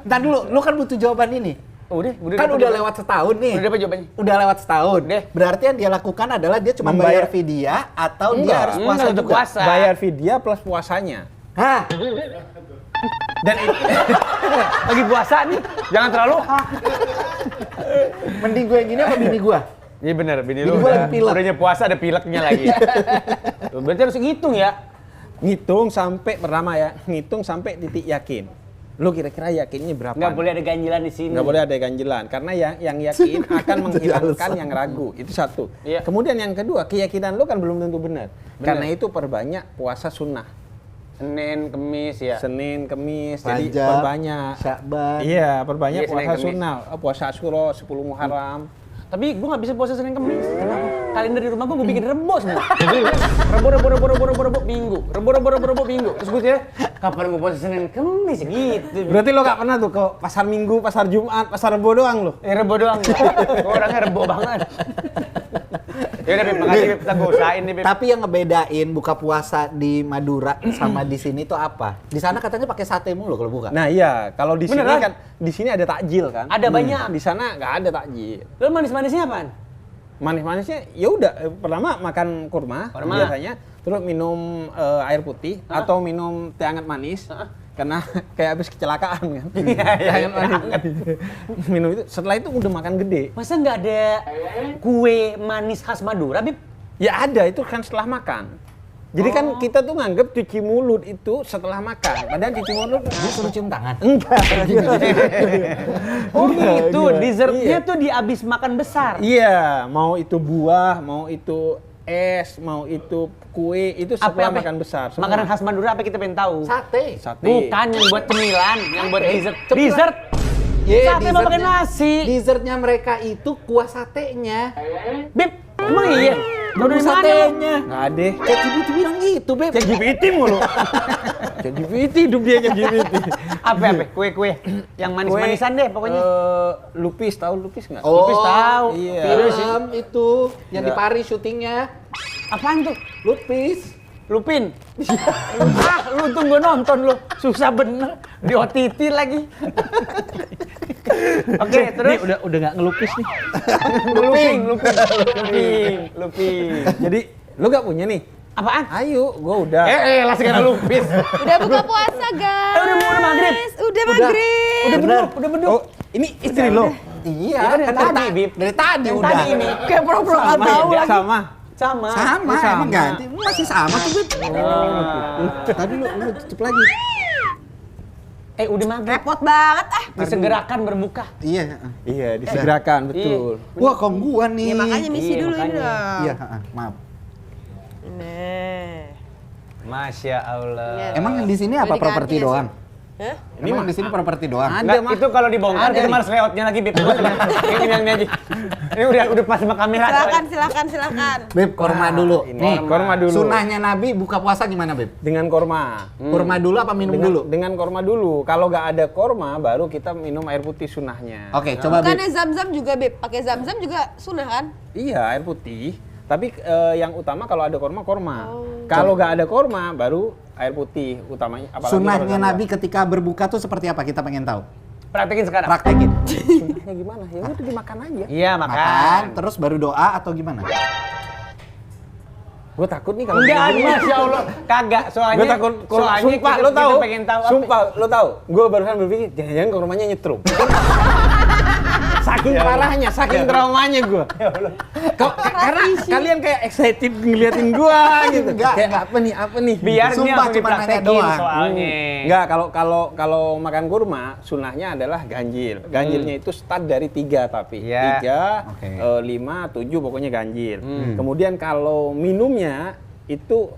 Ntar dulu, lu kan butuh jawaban ini. Udah Kan dapet udah jawaban. lewat setahun nih. Udah dapat jawabannya. Udah lewat setahun. Deh. Berarti yang dia lakukan adalah dia cuma Membayar. bayar fidyah atau dia Enggak. harus puasa Enggak, juga. puasa. Bayar fidyah plus puasanya. Hah? Dan itu Lagi puasa nih. Jangan terlalu. Mending gue yang gini apa bini gue? Iya bener, bini Bini lu gua lagi pilek. udahnya puasa ada pileknya lagi. Tuh, berarti harus ngitung ya. ngitung sampai pertama ya, ngitung sampai titik yakin. Lu kira-kira yakinnya berapa? Nggak boleh ada ganjilan di sini. Nggak boleh ada ganjilan karena yang yakin akan menghilangkan yang ragu. Itu satu. Iya. Kemudian yang kedua, keyakinan lu kan belum tentu benar. Karena itu perbanyak puasa sunnah. Senin, Kemis ya. Senin, Kemis, jadi Rajab, perbanyak. Syakban. Iya, perbanyak Iya, Senin, puasa Kemis. sunnah, puasa Asyura 10 Muharram. Tapi gue nggak bisa puasa Senin Kemis. Kenapa? Kalender di rumah gue bikin rebo semua. Rebo Minggu. Rebo Minggu. Terus gue ya, kapan gue puasa Senin Kemis gitu. Berarti lo gak pernah tuh ke pasar Minggu, pasar Jumat, pasar Rebo doang lo? Rebo doang. Gue orangnya rebo banget. Ya udah Beb, makasih Beb, kita gue usahain nih Beb. Tapi yang ngebedain buka puasa di Madura sama di sini tuh apa? Di sana katanya pakai sate mulu kalau buka. Nah iya, kalau di sini Beneran? kan, di sini ada takjil kan? Ada banyak. Di sana nggak ada takjil. Lo manis-manisnya apaan? Manis-manisnya ya udah pertama makan kurma, Kurma. biasanya, terus minum air putih atau minum teh hangat manis. Karena kayak habis kecelakaan kan. Teh hangat manis. Minum itu, setelah itu udah makan gede. Masa nggak ada kue manis khas Madura, Bib? Ya ada, itu kan setelah makan. Jadi kan kita tuh nganggep cuci mulut itu setelah makan. Padahal cuci mulut Dia suruh cium tangan. enggak. Oh Enggak, gitu, enggak. dessertnya Iya. tuh di abis makan besar. Iya, mau itu buah, mau itu es, mau itu kue, itu setelah makan besar. semua. Makanan khas Madura apa kita pengen tahu? Sate. Sate. Bukan yang buat cemilan, yang buat dessert. Dessert. Yeah, Sate mau pakai nasi. Dessertnya mereka itu kuah satenya. Bib, emang iya? Tahu dari mana? Satenya. Nggak ada. ChatGPT bilang gitu, Beb. ChatGPT mulu. ChatGPT hidup dia ChatGPT. Apa? Kue-kue yang manis-manisan deh pokoknya. Lupis, tahu lupis nggak? Lupis tahu. Iya. Film itu yang di Enggak. Paris syutingnya. Apaan tuh? Lupis. Lupin. Lu tuh gue nonton lu. Susah bener. Di OTT lagi. Oke, terus udah nggak ngelupis nih. Lupin. Jadi lu nggak punya nih? Apaan? Ayo, gua udah. Lah segala lupis. Udah buka puasa, guys. Udah maghrib. Udah maghrib. Udah beduk. Oh, ini istri lo? Iya, Ya, dari kan tadi, Bib. Dari tadi Yang udah. tadi ini. Kayak pura-pura nggak tahu lagi. Sama. Sama. Sama, Sama. emang ganti. Masih sama tuh, Bib. Tadi lu tutup lagi. Udah maghrib. Repot banget ah. Disegerakan berbuka. Iya. Iya, disegerakan, betul. Wah, kong gua nih. Ya makanya misi Iya, dulu ini makanya. dong. Iya, maaf. Nah. Masya Allah. Iya. Emang yang di sini apa Udah properti diganti ya, doang? Hah? Ini emang di sini properti doang. Ada, Enggak, Mah. itu kalau dibongkar Ada kita nih. malas layoutnya lagi, Bib. Yang ini aja. Ini udah pas sama kamera. Silakan. Beb, korma dulu. ini. Nih, Korma dulu. Sunnahnya Nabi buka puasa gimana, Beb? Dengan korma. Kurma dulu apa minum dulu? Dengan korma dulu. Kalau nggak ada korma, baru kita minum air putih sunnahnya. Oke, coba Beb. Bukannya zam-zam juga, Beb. Pakai zam-zam juga sunnah kan? Iya, air putih. Tapi yang utama kalau ada korma. Kalau nggak ada korma, baru air putih utamanya. Apalagi Sunnahnya kalau Nabi ketika berbuka tuh seperti apa? Kita pengen tahu. Praktekin sekarang. Praktekin. sunnahnya gimana? Ya udah dimakan aja. Iya, Makan, makan. terus baru doa atau gimana? Gue takut nih kalau Enggak, begini. Masya Allah. Kagak, soalnya. Gue takut, soalnya sumpah, kita, lo tahu, kita pengen tahu apa. sumpah, lo tahu, gue barusan berpikir, jangan-jangan kormanya nyetrum. Saking parahnya, saking traumanya gue. Karena kalian kayak excited ngeliatin gue gitu. Enggak, Kayak enggak. apa nih? Biar dia Sumpah, langsung cuma nanya dipraktekin doang. soalnya. Enggak, kalau makan kurma, sunnahnya adalah ganjil. Ganjilnya itu start dari 3 tapi. Iya. 3, Oke. 5, 7 pokoknya ganjil. Kemudian kalau minumnya itu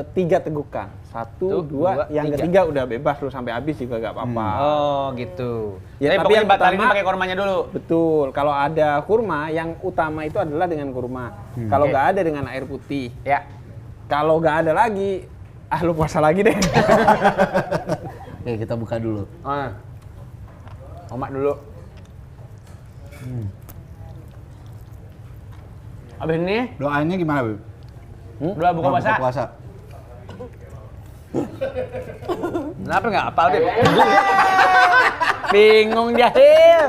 3 tegukan. 1, 2, yang 3. ketiga udah bebas lu sampai habis juga gak apa-apa. Oh, gitu. Ya, Tapi tapi pokoknya yang batalin utama- pakai kormanya dulu. Betul. Kalau ada kurma, yang utama itu adalah dengan kurma. Kalau Oke. nggak ada dengan air putih. Ya. Kalau nggak ada lagi, lu puasa lagi deh. Oke, kita buka dulu. Omak dulu. Abis ini, Doanya gimana, Beb? doa buka puasa. puasa. Kenapa nggak apal, Bib? Bingung jahil.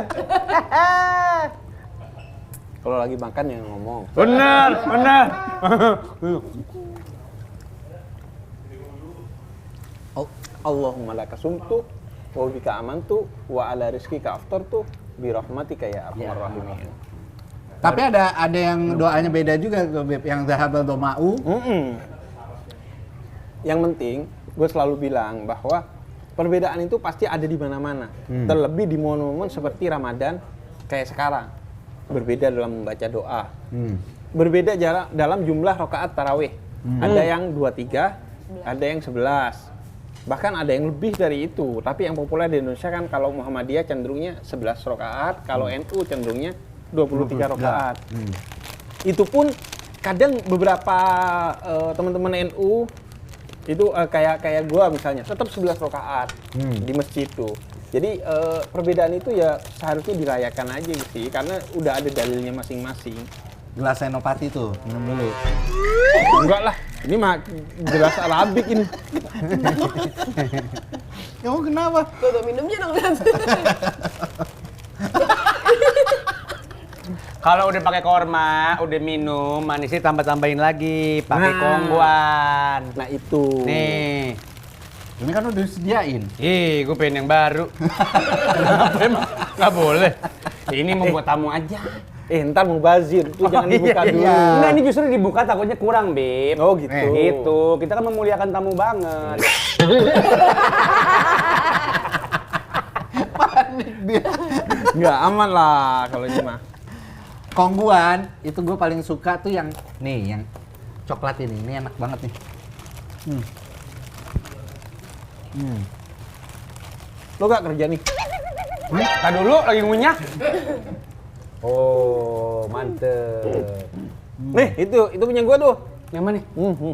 Kalau lagi makan yang ngomong. Bener. Allahumma laka sumtu wa bika amantu wa ala rizqika aftartu bi rahmatika ya arhamar rahimin. Tapi ada yang doanya beda juga tuh, Beb. Yang zahabal doma'u. Yang penting, gue selalu bilang bahwa perbedaan itu pasti ada di mana-mana. Terlebih di momen-momen seperti Ramadan kayak sekarang. Berbeda dalam membaca doa. Berbeda dalam jumlah rakaat tarawih. Ada yang 23, ada yang 11. Bahkan ada yang lebih dari itu. Tapi yang populer di Indonesia kan kalau Muhammadiyah cenderungnya 11 rakaat, kalau NU cenderungnya 23 rakaat. Itu pun kadang beberapa teman-teman NU itu kayak gua misalnya tetap 11 rakaat di masjid tuh. Jadi perbedaan itu ya seharusnya dirayakan aja sih karena udah ada dalilnya masing-masing. Gelas senopati tuh, minum dulu. Enggak lah, ini mah gelas Arabik ini. Kamu kenapa? Tuh, minumnya dong. Kalau udah pakai korma, udah minum, manisnya tambah-tambahin lagi, pakai kongguan. Nah itu. Nih. Ini kan udah disediain. Ih, gue pengen yang baru. Kenapa emang? Nggak boleh. Ini mau buat tamu aja. Ntar mau bazir, tuh jangan dibuka dulu. Enggak, ini justru dibuka takutnya kurang, Beb. Oh gitu. Gitu. Kita kan memuliakan tamu banget. Panik dia. Nggak aman lah kalau ini mah. Kongguan, itu gue paling suka tuh yang nih, yang coklat ini enak banget nih. Lo gak kerja nih? Tadi dulu lagi ngunyah. Oh, mantep. Nih, itu punya gua tuh. Yang mana nih?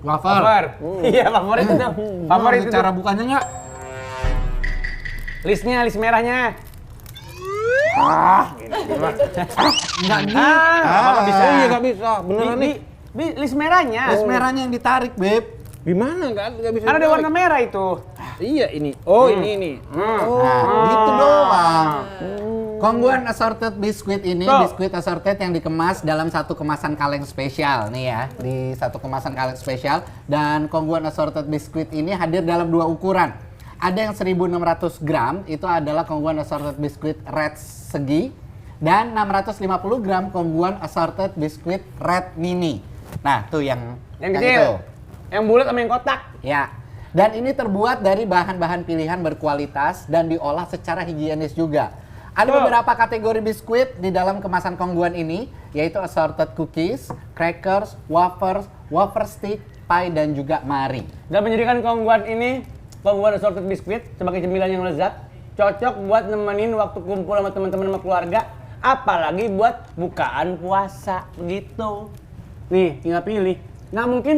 Wafer. Iya, favorit itu. Favorit itu. Cara bukanya nggak? List merahnya. Nggak nih. Apa bisa? Oh iya, gak bisa. Beneran nih. List merahnya. List merahnya yang ditarik, Beb. Gimana gak bisa? Kan ada warna merah itu. Iya, ini. Oh, ini. Nah, gitu doang. Kongguan assorted biskuit ini, Tuh. biskuit assorted yang dikemas dalam satu kemasan kaleng spesial nih ya, di satu kemasan kaleng spesial. Dan Kongguan assorted biskuit ini hadir dalam dua ukuran. Ada yang 1.600 gram, itu adalah Kongguan assorted biskuit red segi, dan 650 gram Kongguan assorted biskuit red mini. Nah, tuh yang Yang kecil. itu. Yang bulat sama yang kotak. Ya. Dan ini terbuat dari bahan-bahan pilihan berkualitas dan diolah secara higienis juga. Ada beberapa kategori biskuit di dalam kemasan Kongguan ini, yaitu assorted cookies, crackers, wafers, wafer stick, pie, dan juga mari. Dan menjadikan Kongguan ini, Kongguan assorted biskuit sebagai cemilan yang lezat, cocok buat nemenin waktu kumpul sama teman-teman sama keluarga, apalagi buat bukaan puasa gitu. Nih, tinggal pilih. Nggak mungkin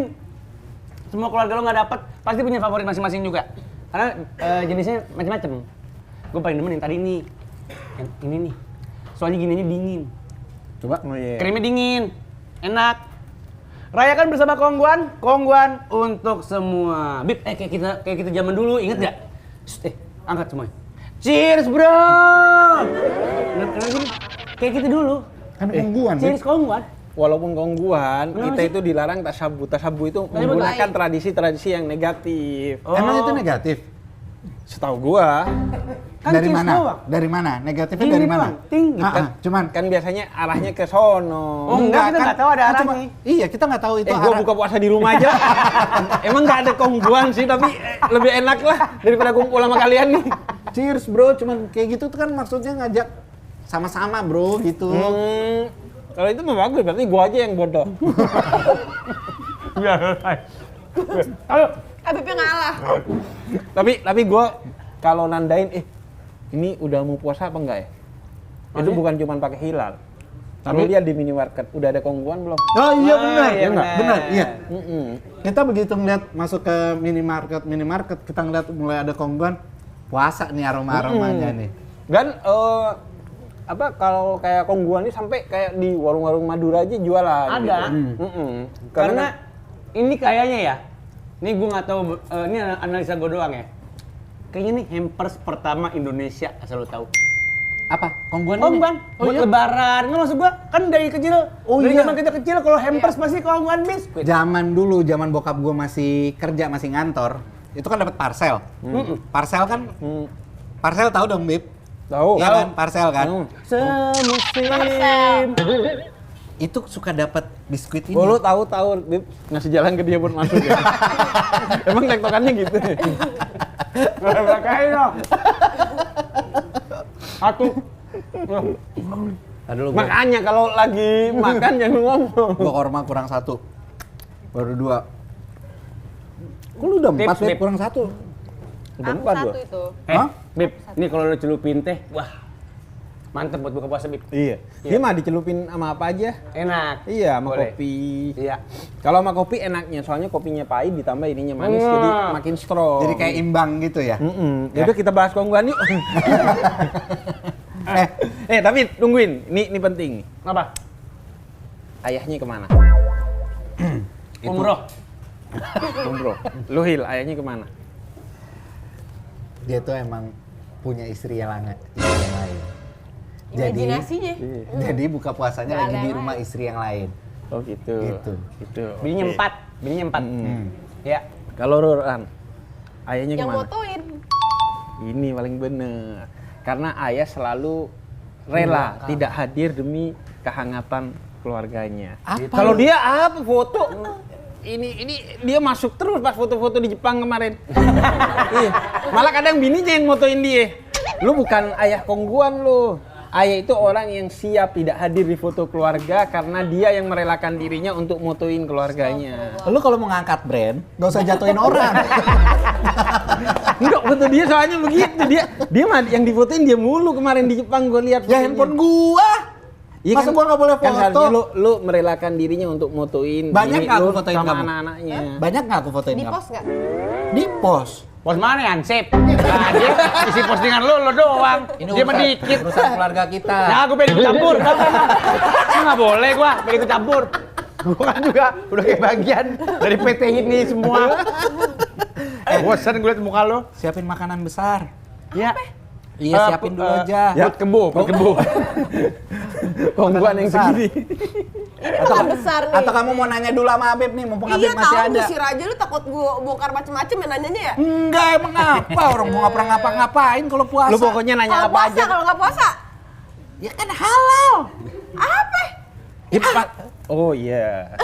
semua keluarga lo nggak dapet, pasti punya favorit masing-masing juga. Karena jenisnya macam-macam. Gue paling demen yang tadi nih. Yang ini nih. Soalnya gini aja dingin. Coba. Oh iya. Krimnya dingin. Enak. Rayakan bersama Kongguan, Kongguan untuk semua. Bib, kayak kita zaman dulu, inget nggak? Angkat semuanya. Cheers, bro. Kayak kita dulu. Kan Kongguan, Beb. Cheers Kongguan. Walaupun Kongguan, Kenapa kita sih? itu dilarang tasabu. Tasabu itu menggunakan tradisi-tradisi yang negatif. Oh. Emang itu negatif? Setahu gua, Kan dari cheers mana? doang. Dari mana? Negatifnya Tinggi dari mana? doang, tinggi. Cuman kan biasanya arahnya ke sono. Oh, enggak, kita nggak tahu ada cuma- arahnya. iya, kita nggak tahu itu Gua buka puasa di rumah aja. Emang nggak ada Kongguan sih, tapi lebih enak lah daripada kumpul sama kalian nih. Cheers, bro. Cuman kayak gitu tuh kan maksudnya ngajak sama-sama, bro, gitu. Kalau itu mah bagus, berarti gua aja yang bodoh. Ayo. Habibnya ngalah. tapi gua kalau nandain, ini udah mau puasa apa enggak ya? Itu bukan cuma pakai hilal. Tapi dia di minimarket, udah ada Kongguan belum? Oh iya benar, iya benar, benar. benar, iya. Kita begitu ngeliat masuk ke minimarket, kita ngeliat mulai ada Kongguan, puasa nih aromanya nih. Dan kalau kayak Kongguan ini sampai kayak di warung-warung Madura aja jualan. Ada. Gitu. Karena ini kayaknya ya, ini gue nggak tahu, ini analisa gue doang ya. Kayaknya nih hampers pertama Indonesia, asal lo tahu. Apa? Kongguan ini? Kongguan, buat lebaran. Nggak maksud gue, kan dari kecil, dari iya. zaman kita kecil kalau hampers pasti Kongguan biskuit. Zaman dulu, zaman bokap gua masih kerja, masih ngantor, itu kan dapat parcel. Parcel kan, parcel tahu dong, Bib? Tahu. Iya kan, parcel kan. Semusim. Itu suka dapat biskuit ini. Oh, lu tahu Bib, ngasih jalan ke dia buat masuk ya. Emang tektokannya gitu. Belakangin dong. Satu. Aduh, Makanya kalau lagi makan jangan ngomong. gua korma kurang 1, baru 2. Kok lu udah 4, Tips, Bib? Bib. Kurang 1. Udah Aku 4 gua. satu itu. Bib, ini kalau lo celupin teh, wah, mantep buat buka puasa, Bib. Iya. Dia mah dicelupin sama apa aja? Enak. Iya, sama Boleh. kopi. Iya. Kalau sama kopi enaknya, soalnya kopinya pahit ditambah ininya manis, jadi makin strong. Jadi kayak imbang gitu ya. Ya udah kita bahas kongguan yuk. Tapi tungguin, ini penting nih. Apa? Ayahnya kemana? Umroh. Umroh. Lu Hil, ayahnya kemana? Dia tuh emang punya istri yang lain. Imajinasinya. Jadi buka puasanya Nggak lagi ada di yang rumah istri yang lain. Oh gitu. Gitu. Bininya 4. Bininya 4. Ya. Kalau Roran, ayahnya Yang kemana? motoin. Ini paling bener. Karena ayah selalu rela tidak hadir demi kehangatan keluarganya. Apa Kalau lu? dia apa foto? Ini dia masuk terus pas foto-foto di Jepang kemarin. Iya. Malah kadang bininya yang motoin dia. Lu bukan ayah kongguan lu. Ayah itu orang yang siap tidak hadir di foto keluarga karena dia yang merelakan dirinya untuk motoin keluarganya. Lu kalau mau ngangkat brand, gak usah jatuhin orang. Enggak, foto dia soalnya begitu. Dia mah yang difotoin dia mulu kemarin di Jepang gua lihat. Ya handphone gua. Iya Masa gua nggak boleh Kan foto? seharusnya lu merelakan dirinya untuk motoin Banyak bini nggak lu aku fotoin sama kamu? anak-anaknya. Banyak nggak aku fotoin Di kamu? post nggak? Di post. Pos mana ya, Ansip? Nah, dia isi postingan lo doang. Ini Dia mah dikit. urusan keluarga kita. Nah, gue pengen ikut campur. Lu nggak boleh gua pengen ikut campur. Gua kan juga udah kayak bagian dari PT ini semua. Bosan gue liat muka lo. Siapin makanan besar. Ya. Iya, siapin dulu aja. Buat kebo, buat kebo. Kongguan yang besar. segini. Ini makan besar nih. Atau kamu mau nanya dulu sama Habib nih, mumpung Iya Habib masih tahu ada. ngusir aja lu takut gua bongkar macem-macem ya nanyanya ya? Enggak, emang apa? Orang mau nggak pernah ngapa-ngapain kalau puasa. Lu pokoknya nanya Kalau apa puasa, aja. kalau nggak puasa, Ya kan halal. apa? Oh iya.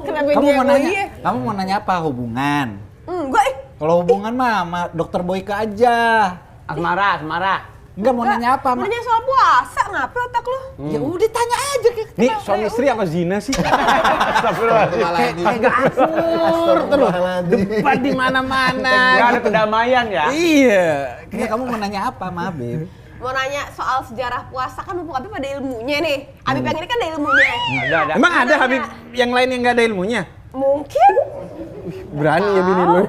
Kenapa Kamu dia mau yang nanya? iya? Kamu mau nanya apa? Hubungan. Enggak, Kalau hubungan mah sama Dokter Boyke aja. Asmara. Enggak mau nanya apa? Mau nanya soal puasa, ngapa otak lu? Ya udah tanya aja. Nih suami istri apa zina sih? Kayak Gak akur terus. Debat di mana-mana. Gak ada kedamaian ya. Iya. Kayak kamu mau nanya apa sama Habib? Mau nanya soal sejarah puasa, kan mumpung Habib ada ilmunya nih. Habib yang ini kan ada ilmunya. Ada. Emang ada Habib yang lain yang gak ada ilmunya? Mungkin. Berani ya bini lu.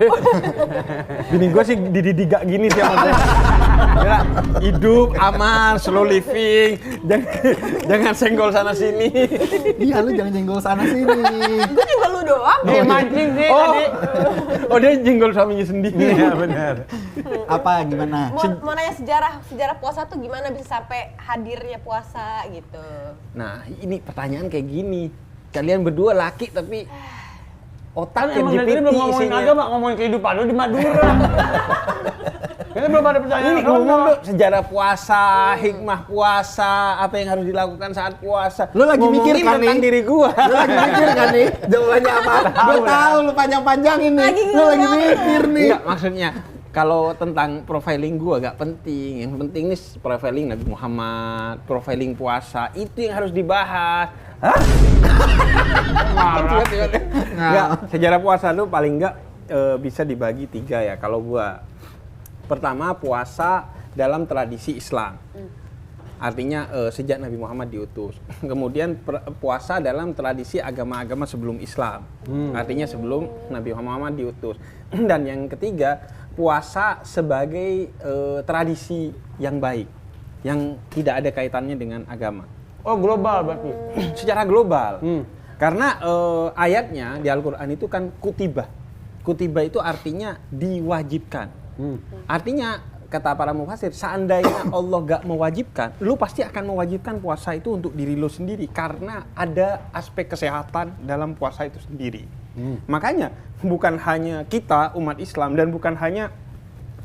Bini gua sih dididik gak gini sih sama gua. Ya, hidup aman, slow living, jangan senggol sana sini. Iya, lu jangan jenggol sana sini. Gue juga lu doang. Dia mancing sih tadi. Oh dia jenggol suaminya sendiri. Iya benar. Apa gimana? Mau nanya sejarah puasa tuh gimana bisa sampai hadirnya puasa gitu. Nah ini pertanyaan kayak gini. Kalian berdua laki tapi otak Kan emang dari tadi belum ngomongin agama, ngomongin kehidupan lu di Madura. Kita belum ada pertanyaan. Ini ngomong tuh sejarah puasa, hikmah puasa, apa yang harus dilakukan saat puasa. Lu lagi Ngomongin mikir kan tentang nih? diri gua. Lu lagi mikir kan nih? Jawabannya apa? Gue tahu lu panjang-panjangin nih. Lu lagi mikir nih. Enggak, maksudnya kalau tentang profiling gua gak penting. Yang penting nih profiling Nabi Muhammad, profiling puasa, itu yang harus dibahas. Hah? Enggak, sejarah puasa lu paling enggak bisa dibagi 3 ya kalau gua. Pertama, puasa dalam tradisi Islam. Artinya sejak Nabi Muhammad diutus. Kemudian puasa dalam tradisi agama-agama sebelum Islam. Artinya sebelum Nabi Muhammad diutus. Dan yang ketiga, puasa sebagai tradisi yang baik, yang tidak ada kaitannya dengan agama. Oh, global berarti. Secara global. Karena ayatnya di Al-Quran itu kan kutibah. Kutibah itu artinya diwajibkan. Artinya kata para mufassir, seandainya Allah gak mewajibkan, lu pasti akan mewajibkan puasa itu untuk diri lu sendiri karena ada aspek kesehatan dalam puasa itu sendiri. Makanya bukan hanya kita umat Islam dan bukan hanya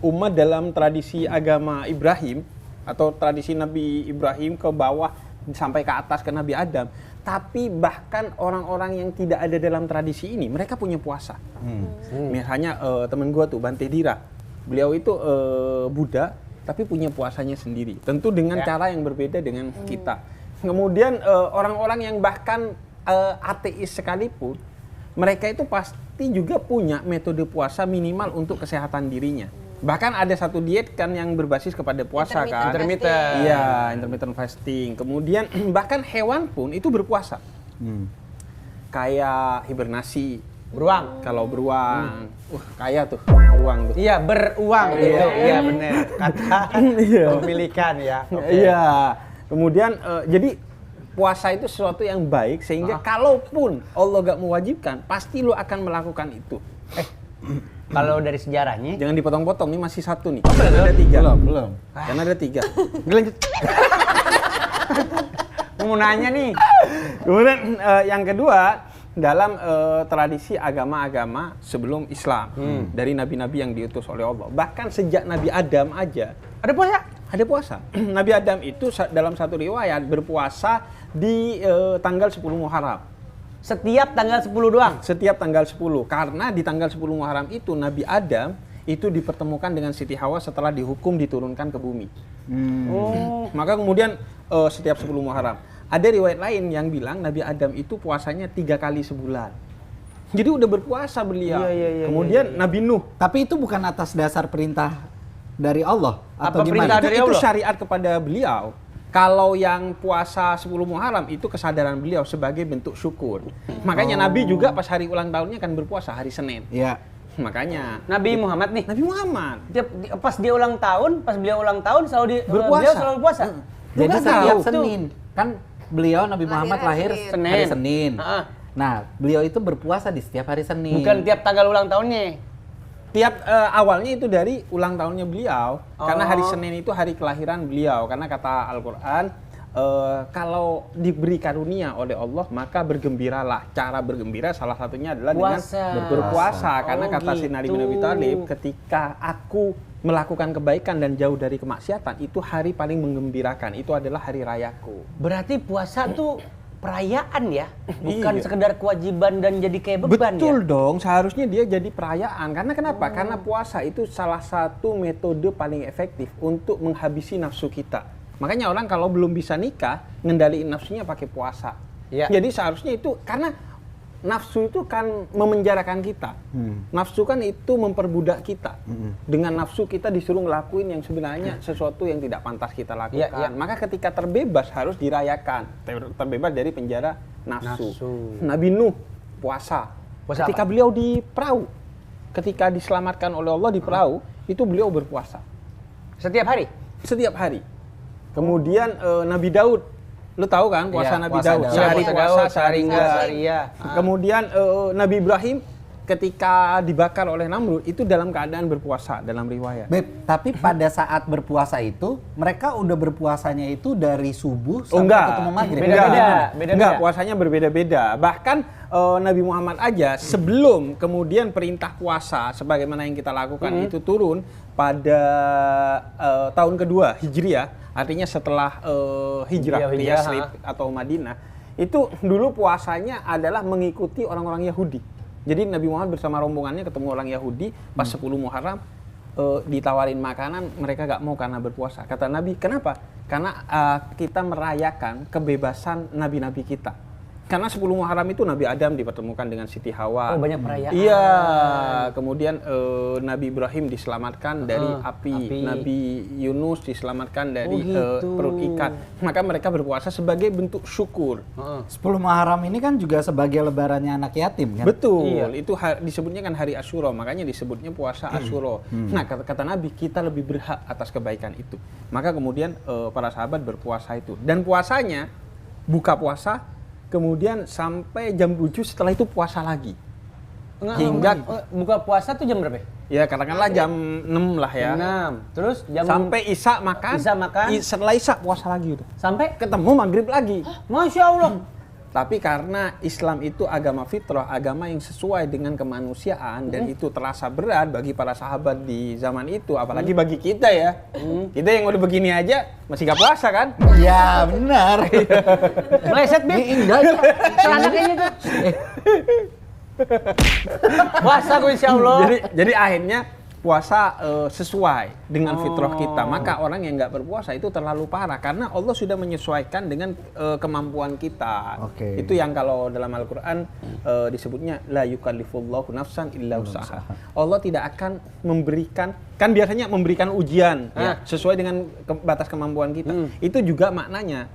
umat dalam tradisi agama Ibrahim atau tradisi Nabi Ibrahim ke bawah sampai ke atas ke Nabi Adam, tapi bahkan orang-orang yang tidak ada dalam tradisi ini mereka punya puasa. Misalnya temen gua tuh Bante Dira. Beliau itu Buddha, tapi punya puasanya sendiri. Tentu dengan cara yang berbeda dengan kita. Kemudian orang-orang yang bahkan ateis sekalipun, mereka itu pasti juga punya metode puasa minimal untuk kesehatan dirinya. Bahkan ada satu diet kan yang berbasis kepada puasa kan. Intermittent. Iya, intermittent fasting. Kemudian bahkan hewan pun itu berpuasa. Kayak hibernasi. Beruang. Kalau beruang, kaya tuh beruang tuh. Iya, beruang gitu. Iya, benar. Kata pemilikan ya. Oke. Iya. Kemudian jadi puasa itu sesuatu yang baik sehingga kalaupun Allah gak mewajibkan, pasti lu akan melakukan itu. Kalau dari sejarahnya, Jangan dipotong-potong, nih masih satu nih. Kan ada 3. Belum. Kan ada 3. lanjut. Mau nanya nih. Kemudian yang kedua, dalam tradisi agama-agama sebelum Islam, dari nabi-nabi yang diutus oleh Allah. Bahkan sejak Nabi Adam aja Ada puasa? ada puasa. Nabi Adam itu dalam satu riwayat berpuasa di tanggal 10 Muharram. Setiap tanggal 10 doang. Setiap tanggal 10. Karena di tanggal 10 Muharram itu Nabi Adam itu dipertemukan dengan Siti Hawa setelah dihukum diturunkan ke bumi. Maka kemudian setiap 10 Muharram. Ada riwayat lain yang bilang Nabi Adam itu puasanya 3 kali sebulan. Jadi udah berpuasa beliau. Kemudian Nabi Nuh. Tapi itu bukan atas dasar perintah dari Allah atau Apa gimana? perintah dari Itu Allah? syariat kepada beliau. Kalau yang puasa 10 Muharram itu kesadaran beliau sebagai bentuk syukur. Makanya Nabi juga pas hari ulang tahunnya kan berpuasa hari Senin. Iya. Makanya Nabi Muhammad nih. Nabi Muhammad Pas dia ulang tahun, pas beliau ulang tahun selalu Berpuasa. beliau selalu puasa. Jadi Nggak setiap tahu. Senin kan beliau Nabi Muhammad lahir Senin. hari Senin. Heeh. Nah, beliau itu berpuasa di setiap hari Senin. Bukan tiap tanggal ulang tahunnya. tiap awalnya itu dari ulang tahunnya beliau. Karena hari Senin itu hari kelahiran beliau. Karena kata Al-Quran, kalau diberi karunia oleh Allah maka bergembiralah. Cara bergembira salah satunya adalah Puasa. dengan berpuasa. Karena Oh, kata Sayyidina Ali bin gitu. Abi Thalib, ketika aku melakukan kebaikan dan jauh dari kemaksiatan, itu hari paling menggembirakan. Itu adalah hari rayaku. Berarti puasa tuh perayaan ya, bukan Iya. sekedar kewajiban dan jadi kayak beban Betul ya. dong, seharusnya dia jadi perayaan. Karena kenapa? Karena puasa itu salah satu metode paling efektif untuk menghabisi nafsu kita. Makanya orang kalau belum bisa nikah, ngendaliin nafsunya pakai puasa. Iya. Jadi seharusnya itu, karena nafsu itu kan memenjarakan kita. Nafsu kan itu memperbudak kita. Dengan nafsu kita disuruh ngelakuin yang sebenarnya sesuatu yang tidak pantas kita lakukan. Iya, iya. Maka ketika terbebas harus dirayakan. Terbebas dari penjara nafsu. Nafsu. Nabi Nuh puasa. Puasa Ketika apa? beliau di perahu, ketika diselamatkan oleh Allah di perahu, itu beliau berpuasa Setiap hari. setiap hari. Kemudian Nabi Daud, lu tahu kan puasa Iya, Nabi puasa Daud, Daud. sehari Puasa puasa, Daud, sehari enggak. sehari iya. Kemudian Nabi Ibrahim ketika dibakar oleh Namrud itu dalam keadaan berpuasa dalam riwayat. Beb, tapi pada saat berpuasa itu mereka udah berpuasanya itu dari subuh Oh, sampai enggak. ketemu maghrib. Beda-beda. Enggak, puasanya berbeda-beda. Bahkan Nabi Muhammad aja sebelum kemudian perintah puasa sebagaimana yang kita lakukan itu turun pada tahun kedua Hijriah, artinya setelah hijrah ke Hijrah, Yathrib atau Madinah. Itu dulu puasanya adalah mengikuti orang-orang Yahudi. Jadi Nabi Muhammad bersama rombongannya ketemu orang Yahudi pas 10 Muharram, ditawarin makanan, mereka gak mau karena berpuasa. Kata Nabi, kenapa? Karena kita merayakan kebebasan nabi-nabi kita. Karena 10 Muharram itu Nabi Adam dipertemukan dengan Siti Hawa. Oh, banyak perayaan. Iya, kemudian Nabi Ibrahim diselamatkan dari api. Nabi Yunus diselamatkan dari gitu. perut ikan. Maka mereka berpuasa sebagai bentuk syukur. 10 Muharram ini kan juga sebagai lebarannya anak yatim kan? Betul, Iya. itu disebutnya kan hari Asyura, makanya disebutnya puasa Asyura. Nah, kata Nabi, kita lebih berhak atas kebaikan itu. Maka kemudian para sahabat berpuasa itu. Dan puasanya, buka puasa, kemudian sampai jam 7 setelah itu puasa lagi. Hingga, buka puasa tuh jam berapa? ya katakanlah jam 6 lah ya. 6. Terus jam Sampai Isya makan, Isya makan. Setelah Isya puasa lagi udah. sampai Ketemu maghrib lagi. Masya Allah. Tapi karena Islam itu agama fitrah, agama yang sesuai dengan kemanusiaan dan itu terasa berat bagi para sahabat di zaman itu, apalagi bagi kita ya. Kita yang udah begini aja masih gak puasa kan? Ya benar. Meleset, Bib. Enggak ya. Celana kayaknya tuh. Puasa gue insya Allah. Jadi akhirnya puasa sesuai dengan fitrah kita, maka orang yang nggak berpuasa itu terlalu parah karena Allah sudah menyesuaikan dengan kemampuan kita. Oke. Itu yang kalau dalam Al-Qur'an disebutnya la yukallifullahu nafsan illa usaha. Allah tidak akan memberikan, kan biasanya memberikan ujian ya, sesuai dengan batas kemampuan kita. Itu juga maknanya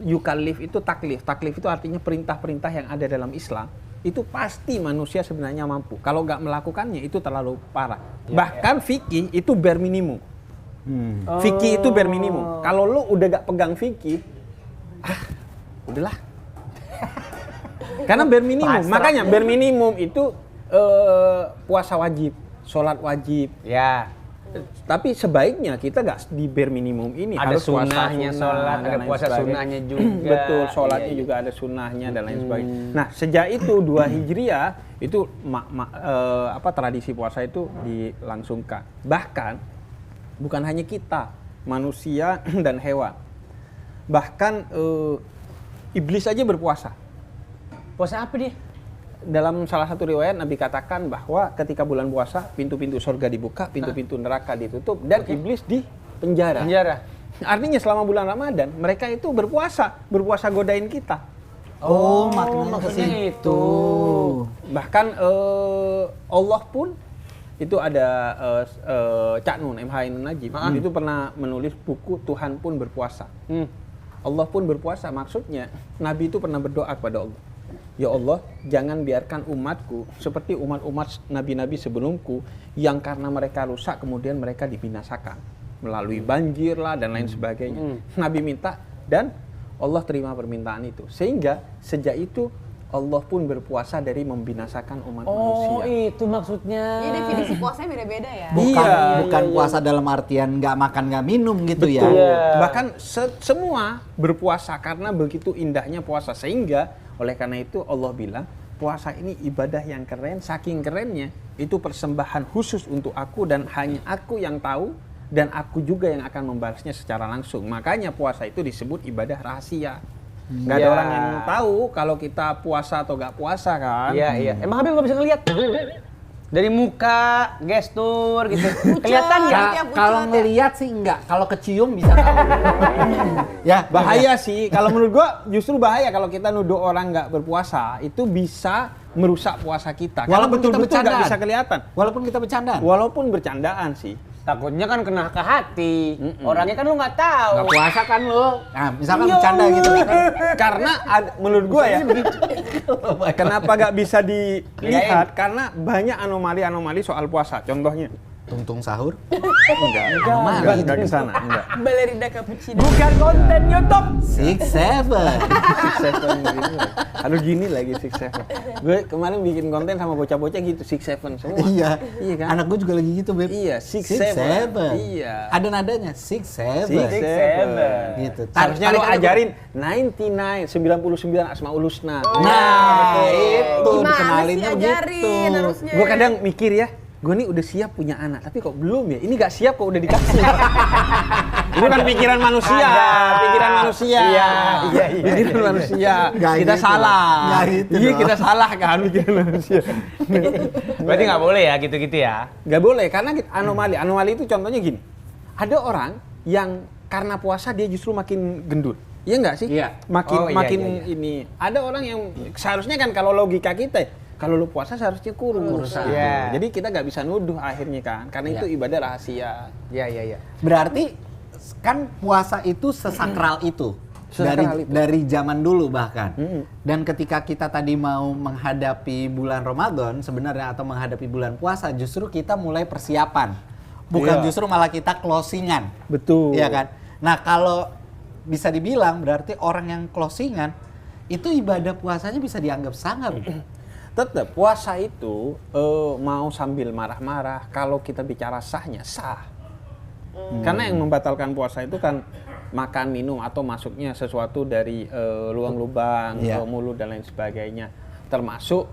yukallif itu taklif. Taklif itu artinya perintah-perintah yang ada dalam Islam. Itu pasti manusia sebenarnya mampu. Kalau nggak melakukannya itu terlalu parah. Bahkan fikih itu bare minimum. Fikih itu bare minimum. Kalau lu udah gak pegang fikih, udahlah. Karena bare minimum. Makanya bare minimum itu puasa wajib, sholat wajib. Ya. Tapi sebaiknya kita nggak di bare minimum ini. Ada harus puasa sunnahnya sholat, dan ada lain puasa sebagainya. sunnahnya juga. Betul, sholatnya Iya, iya. juga ada sunnahnya dan lain sebagainya. Nah, sejak itu 2 Hijriah itu tradisi puasa itu dilangsungkan. Bahkan bukan hanya kita, manusia dan hewan. Bahkan iblis aja berpuasa. Puasa apa dia? Dalam salah satu riwayat Nabi katakan bahwa ketika bulan puasa pintu-pintu surga dibuka, pintu-pintu neraka ditutup dan iblis di penjara. Artinya selama bulan Ramadan mereka itu berpuasa godain kita. Maknanya ke situ. Bahkan Allah pun itu ada Cak Nun, MH Ainun Najib, itu pernah menulis buku Tuhan pun berpuasa. Allah pun berpuasa, maksudnya Nabi itu pernah berdoa kepada Allah. Ya Allah, jangan biarkan umatku seperti umat-umat nabi-nabi sebelumku yang karena mereka rusak kemudian mereka dibinasakan melalui banjir lah dan lain sebagainya. Nabi minta dan Allah terima permintaan itu. Sehingga sejak itu Allah pun berpuasa dari membinasakan umat manusia. Itu maksudnya. Jadi definisi puasanya beda-beda ya. Bukan puasa dalam artian nggak makan nggak minum gitu ya. Bahkan semua berpuasa karena begitu indahnya puasa, sehingga oleh karena itu Allah bilang puasa ini ibadah yang keren, saking kerennya itu persembahan khusus untuk aku dan hanya aku yang tahu dan aku juga yang akan membalasnya secara langsung. Makanya puasa itu disebut ibadah rahasia. Nggak ada orang yang tahu kalau kita puasa atau nggak puasa kan. Iya. Emang Habib nggak bisa ngeliat? Dari muka, gestur gitu. Kelihatan nggak? Kalau ngelihat sih enggak, kalau kecium bisa tahu. Ya, Bahaya sih, kalau menurut gua justru bahaya kalau kita nuduh orang nggak berpuasa, itu bisa merusak puasa kita. Karena Walaupun kita betul-betul nggak bercandaan. bisa kelihatan. Walaupun kita bercandaan. Walaupun bercandaan sih. Takutnya kan kena ke hati. Orangnya kan lu nggak tahu. Nggak puasa kan lo. Nah, misalkan bercanda gitu kan. Karena menurut gua ya, kenapa nggak bisa dilihat? Karena banyak anomali-anomali soal puasa. Contohnya, Tungtung sahur. enggak ke sana, enggak. Balerina cappuccino. Bukan konten YouTube. 6-7. Gitu. Aduh gini lagi 6-7. Gue kemarin bikin konten sama bocah-bocah gitu 6-7 semua. Iya. Iya kan? Anak gue juga lagi gitu, Beb. Iya, 6-7. Iya. Ada nadanya 6-7. 6-7. Gitu. Seharusnya lo Tarik-tarik ajarin 99 Asmaul Husna. Nah, itu Gimana dikenalinnya sih ajarin gitu. harusnya? Gue kadang mikir ya, gue nih udah siap punya anak, tapi kok belum ya? Ini gak siap kok udah dikasih. Ini kan pikiran manusia, pikiran manusia. Iya. Pikiran manusia. Nggak Kita gitu salah. dong. Nggak gitu Iya, dong. kita salah kan pikiran manusia. Berarti nggak boleh ya gitu-gitu ya? Gak boleh, karena anomali. Anomali itu contohnya gini. Ada orang yang karena puasa dia justru makin gendut. Iya nggak sih? Iya. Makin Iya. ini. Ada orang yang seharusnya kan kalau logika kita, kalau lu puasa seharusnya kurus. Iya. Jadi kita nggak bisa nuduh akhirnya kan, karena itu ibadah rahasia. Iya. Berarti kan puasa itu sesakral itu. Sesakral itu. Dari zaman dulu bahkan. Dan ketika kita tadi mau menghadapi bulan Ramadan sebenarnya atau menghadapi bulan puasa, justru kita mulai persiapan. Bukan Iya. justru malah kita closingan. Betul. Iya kan? Nah, kalau bisa dibilang berarti orang yang closingan itu ibadah puasanya bisa dianggap sangat. Tetap puasa itu mau sambil marah-marah, kalau kita bicara sahnya sah. Karena yang membatalkan puasa itu kan makan, minum atau masuknya sesuatu dari lubang-lubang, Iya. mulut dan lain sebagainya. Termasuk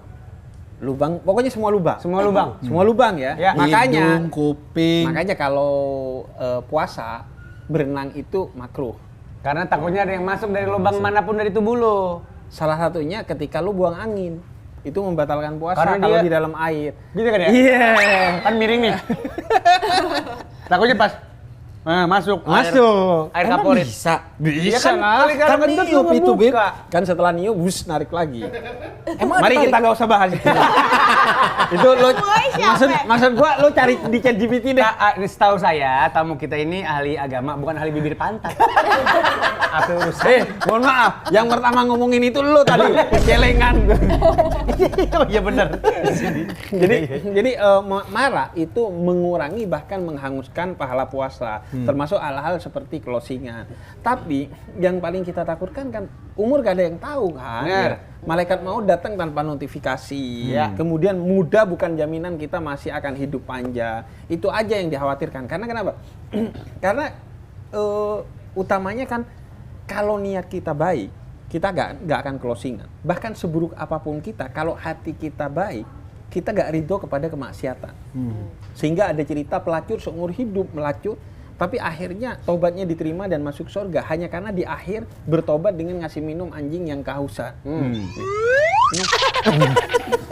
lubang, pokoknya semua lubang. Semua lubang. Semua lubang ya. Ya. Makanya Hidung, kuping. makanya kalau puasa berenang itu makruh. Karena takutnya ada yang masuk dari lubang manapun dari tubuh lo. Salah satunya ketika lu buang angin. itu membatalkan puasa Karena kalau dia- di dalam air. Gitu kan ya? Iya. Kan miring nih. Takutnya pas masuk air Emang kaporit. bisa? Iya Bisa kan, lah. kali kalau kentut lu niup itu, Bib. ngebuka. Kan setelah niup, bus narik lagi. Emang Mari ada kita nggak usah bahas itu. Itu lo Boy, siapa? maksud gua lo cari di ChatGPT deh. Setahu saya tamu kita ini ahli agama, bukan ahli bibir pantat. Apa urusan? Mohon maaf, yang pertama ngomongin itu lo tadi, celengan. Iya benar. Jadi marah itu mengurangi bahkan menghanguskan pahala puasa, termasuk hal-hal seperti closingan. Tapi yang paling kita takutkan kan umur gak ada yang tahu kan. Benar. Malaikat maut datang tanpa notifikasi. Ya. Kemudian muda bukan jaminan kita masih akan hidup panjang. Itu aja yang dikhawatirkan. Karena kenapa? Karena utamanya kan kalau niat kita baik, kita nggak akan closingan. Bahkan seburuk apapun kita, kalau hati kita baik, kita nggak ridho kepada kemaksiatan. Sehingga ada cerita pelacur seumur hidup melacur, tapi akhirnya tobatnya diterima dan masuk surga hanya karena di akhir bertobat dengan ngasih minum anjing yang kehausan.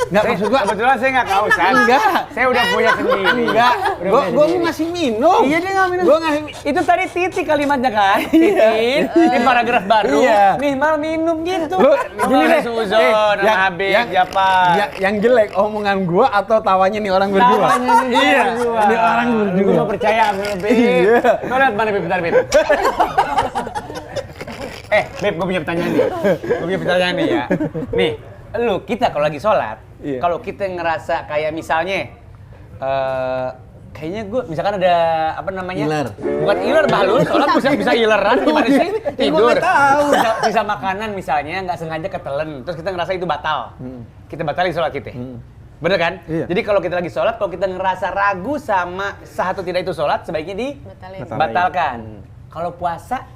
Nggak, maksud gua Kebetulan saya nggak kehausan. Enggak. Saya udah punya sendiri. enggak. Udah Gua punya mau sendiri. ngasih minum. Iya dia nggak minum. Gua ngasih Itu tadi titik kalimatnya kan? Titik. Ini paragraf baru. Iya. Nih mal minum gitu. Lu gini deh. Suzon, sama Habib, Japar. Yang jelek omongan gua atau tawanya nih orang berdua? Tawanya nih Iya, berdua. ini orang berdua. Gua percaya sama lu, Bib. Iya. Kau lihat mana Bib, bentar Bib. Bib, gue punya pertanyaan nih. Gue punya pertanyaan nih ya. Nih, lu kita kalau lagi sholat, Iya. kalau kita ngerasa kayak misalnya, kayaknya gue misalkan ada apa namanya? Iler. Bukan iler, balul. Sholat bisa ileran gimana sih? Tidur. nggak tahu. Sisa makanan misalnya nggak sengaja ketelen, terus kita ngerasa itu batal. Kita batalin sholat kita. Bener kan? Iya. Jadi kalau kita lagi sholat, kalau kita ngerasa ragu sama sah atau tidak itu sholat, sebaiknya Batalin. batalkan. Kalau puasa,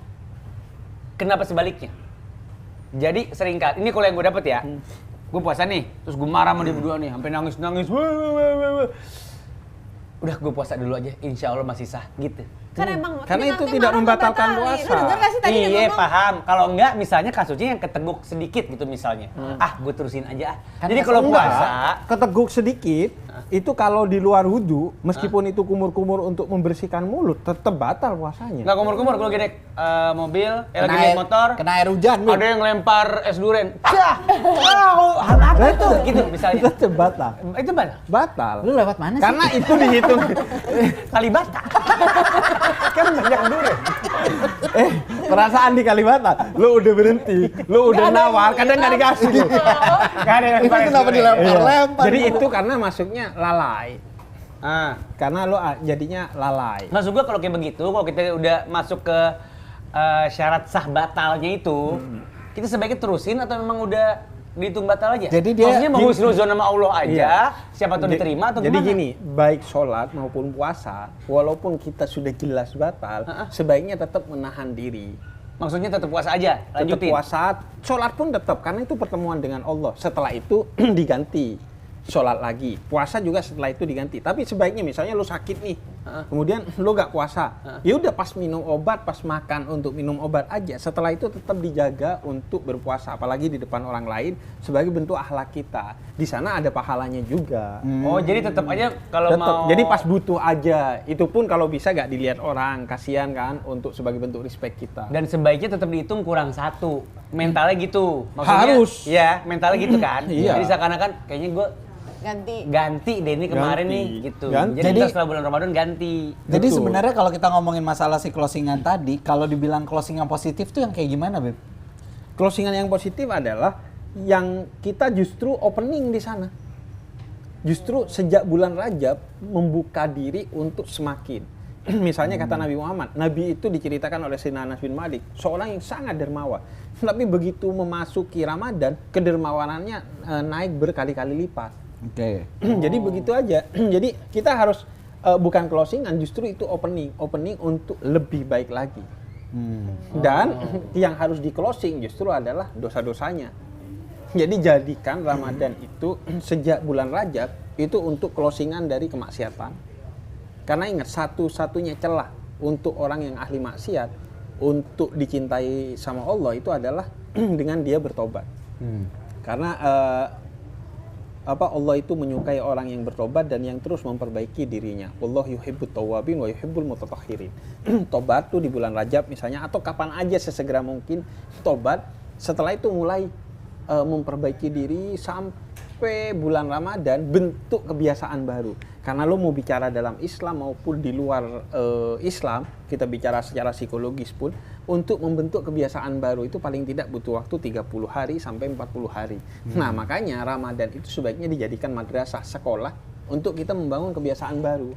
kenapa sebaliknya? Jadi seringkali, ini kalau yang gue dapet ya, gue puasa nih, terus gue marah sama dia berdua nih, sampai nangis-nangis. Udah gue puasa dulu aja, insya Allah masih sah, gitu. Kan emang Karena kita itu nanti tidak marah membatalkan ngebatalin. puasa. Lu denger gak sih tadi dia Iya ngomong? paham. Kalau enggak, misalnya kasusnya yang keteguk sedikit gitu misalnya. Gue terusin aja ah. Jadi kalau Enggak, puasa, keteguk sedikit itu kalau di luar wudhu, meskipun itu kumur-kumur untuk membersihkan mulut, tetap batal puasanya. nggak kumur-kumur kalau gede mobil, lagi Kena naik air- motor, Kena air hujan, Bib. ada yang lempar es duren. Cah! Apa itu? Gitu misalnya. Tetap batal. Itu mana? Batal. Lu lewat mana sih? Karena itu dihitung. Kalibata. Kan banyak duren. Perasaan di Kalibata, lu udah berhenti, lu udah nawar, kadang nggak dikasih. Nggak ada yang Itu lempar es kenapa duren. dilempar-lempar? Jadi itu karena masuknya lalai. Ah. Karena lu jadinya lalai. Maksud gua kalau kayak begitu, kalau kita udah masuk ke syarat sah batalnya itu, kita sebaiknya terusin atau memang udah dihitung batal aja? Jadi dia- maksudnya mau husnuzon sama Allah aja, Iya. siapa tuh diterima atau Jadi gimana? gini, baik sholat maupun puasa, walaupun kita sudah jelas batal, sebaiknya tetap menahan diri. Maksudnya tetap puasa aja, Tetap lanjutin. puasa, sholat pun tetap, karena itu pertemuan dengan Allah. Setelah itu diganti. Sholat lagi, puasa juga setelah itu diganti. Tapi sebaiknya misalnya lu sakit nih, kemudian lu gak puasa, ya udah pas minum obat, pas makan untuk minum obat aja. Setelah itu tetap dijaga untuk berpuasa, apalagi di depan orang lain sebagai bentuk akhlak kita. Di sana ada pahalanya juga. Oh, jadi tetap aja kalau Tetap. mau. Jadi pas butuh aja. Itu pun kalau bisa gak dilihat orang, kasihan kan, untuk sebagai bentuk respect kita. Dan sebaiknya tetap dihitung kurang satu. Mentalnya gitu. Maksudnya, Harus. Iya, mentalnya gitu kan. Iya. Jadi seakan-akan kayaknya gue ganti deh ini kemarin Ganti. nih gitu. Ganti. Jadi Jadi- kita setelah bulan Ramadan ganti. Jadi Betul. sebenarnya kalau kita ngomongin masalah si closingan tadi, kalau dibilang closingan positif tuh yang kayak gimana, Beb? Closingan yang positif adalah yang kita justru opening di sana. Justru sejak bulan Rajab membuka diri untuk semakin. Misalnya kata Nabi Muhammad, Nabi itu diceritakan oleh Sayyidina Anas bin Malik, seorang yang sangat dermawan. Tapi begitu memasuki Ramadan, kedermawanannya naik berkali-kali lipat. Oke. Jadi begitu aja. Jadi kita harus bukan closingan, justru itu opening untuk lebih baik lagi. Dan yang harus di closing justru adalah dosa-dosanya. Jadi jadikan Ramadan itu sejak bulan Rajab itu untuk closingan dari kemaksiatan. Karena ingat, satu-satunya celah untuk orang yang ahli maksiat untuk dicintai sama Allah itu adalah dengan dia bertobat. Karena Allah itu menyukai orang yang bertobat dan yang terus memperbaiki dirinya. Allah yuhibbut tawwabin wa yuhibbul mutatahhirin. Tobat tuh di bulan Rajab misalnya, atau kapan aja sesegera mungkin tobat. Setelah itu mulai memperbaiki diri sampai bulan Ramadan, bentuk kebiasaan baru. Karena lo mau bicara dalam Islam maupun di luar Islam, kita bicara secara psikologis pun, untuk membentuk kebiasaan baru itu paling tidak butuh waktu 30 hari sampai 40 hari. Nah, makanya Ramadan itu sebaiknya dijadikan madrasah, sekolah untuk kita membangun kebiasaan baru.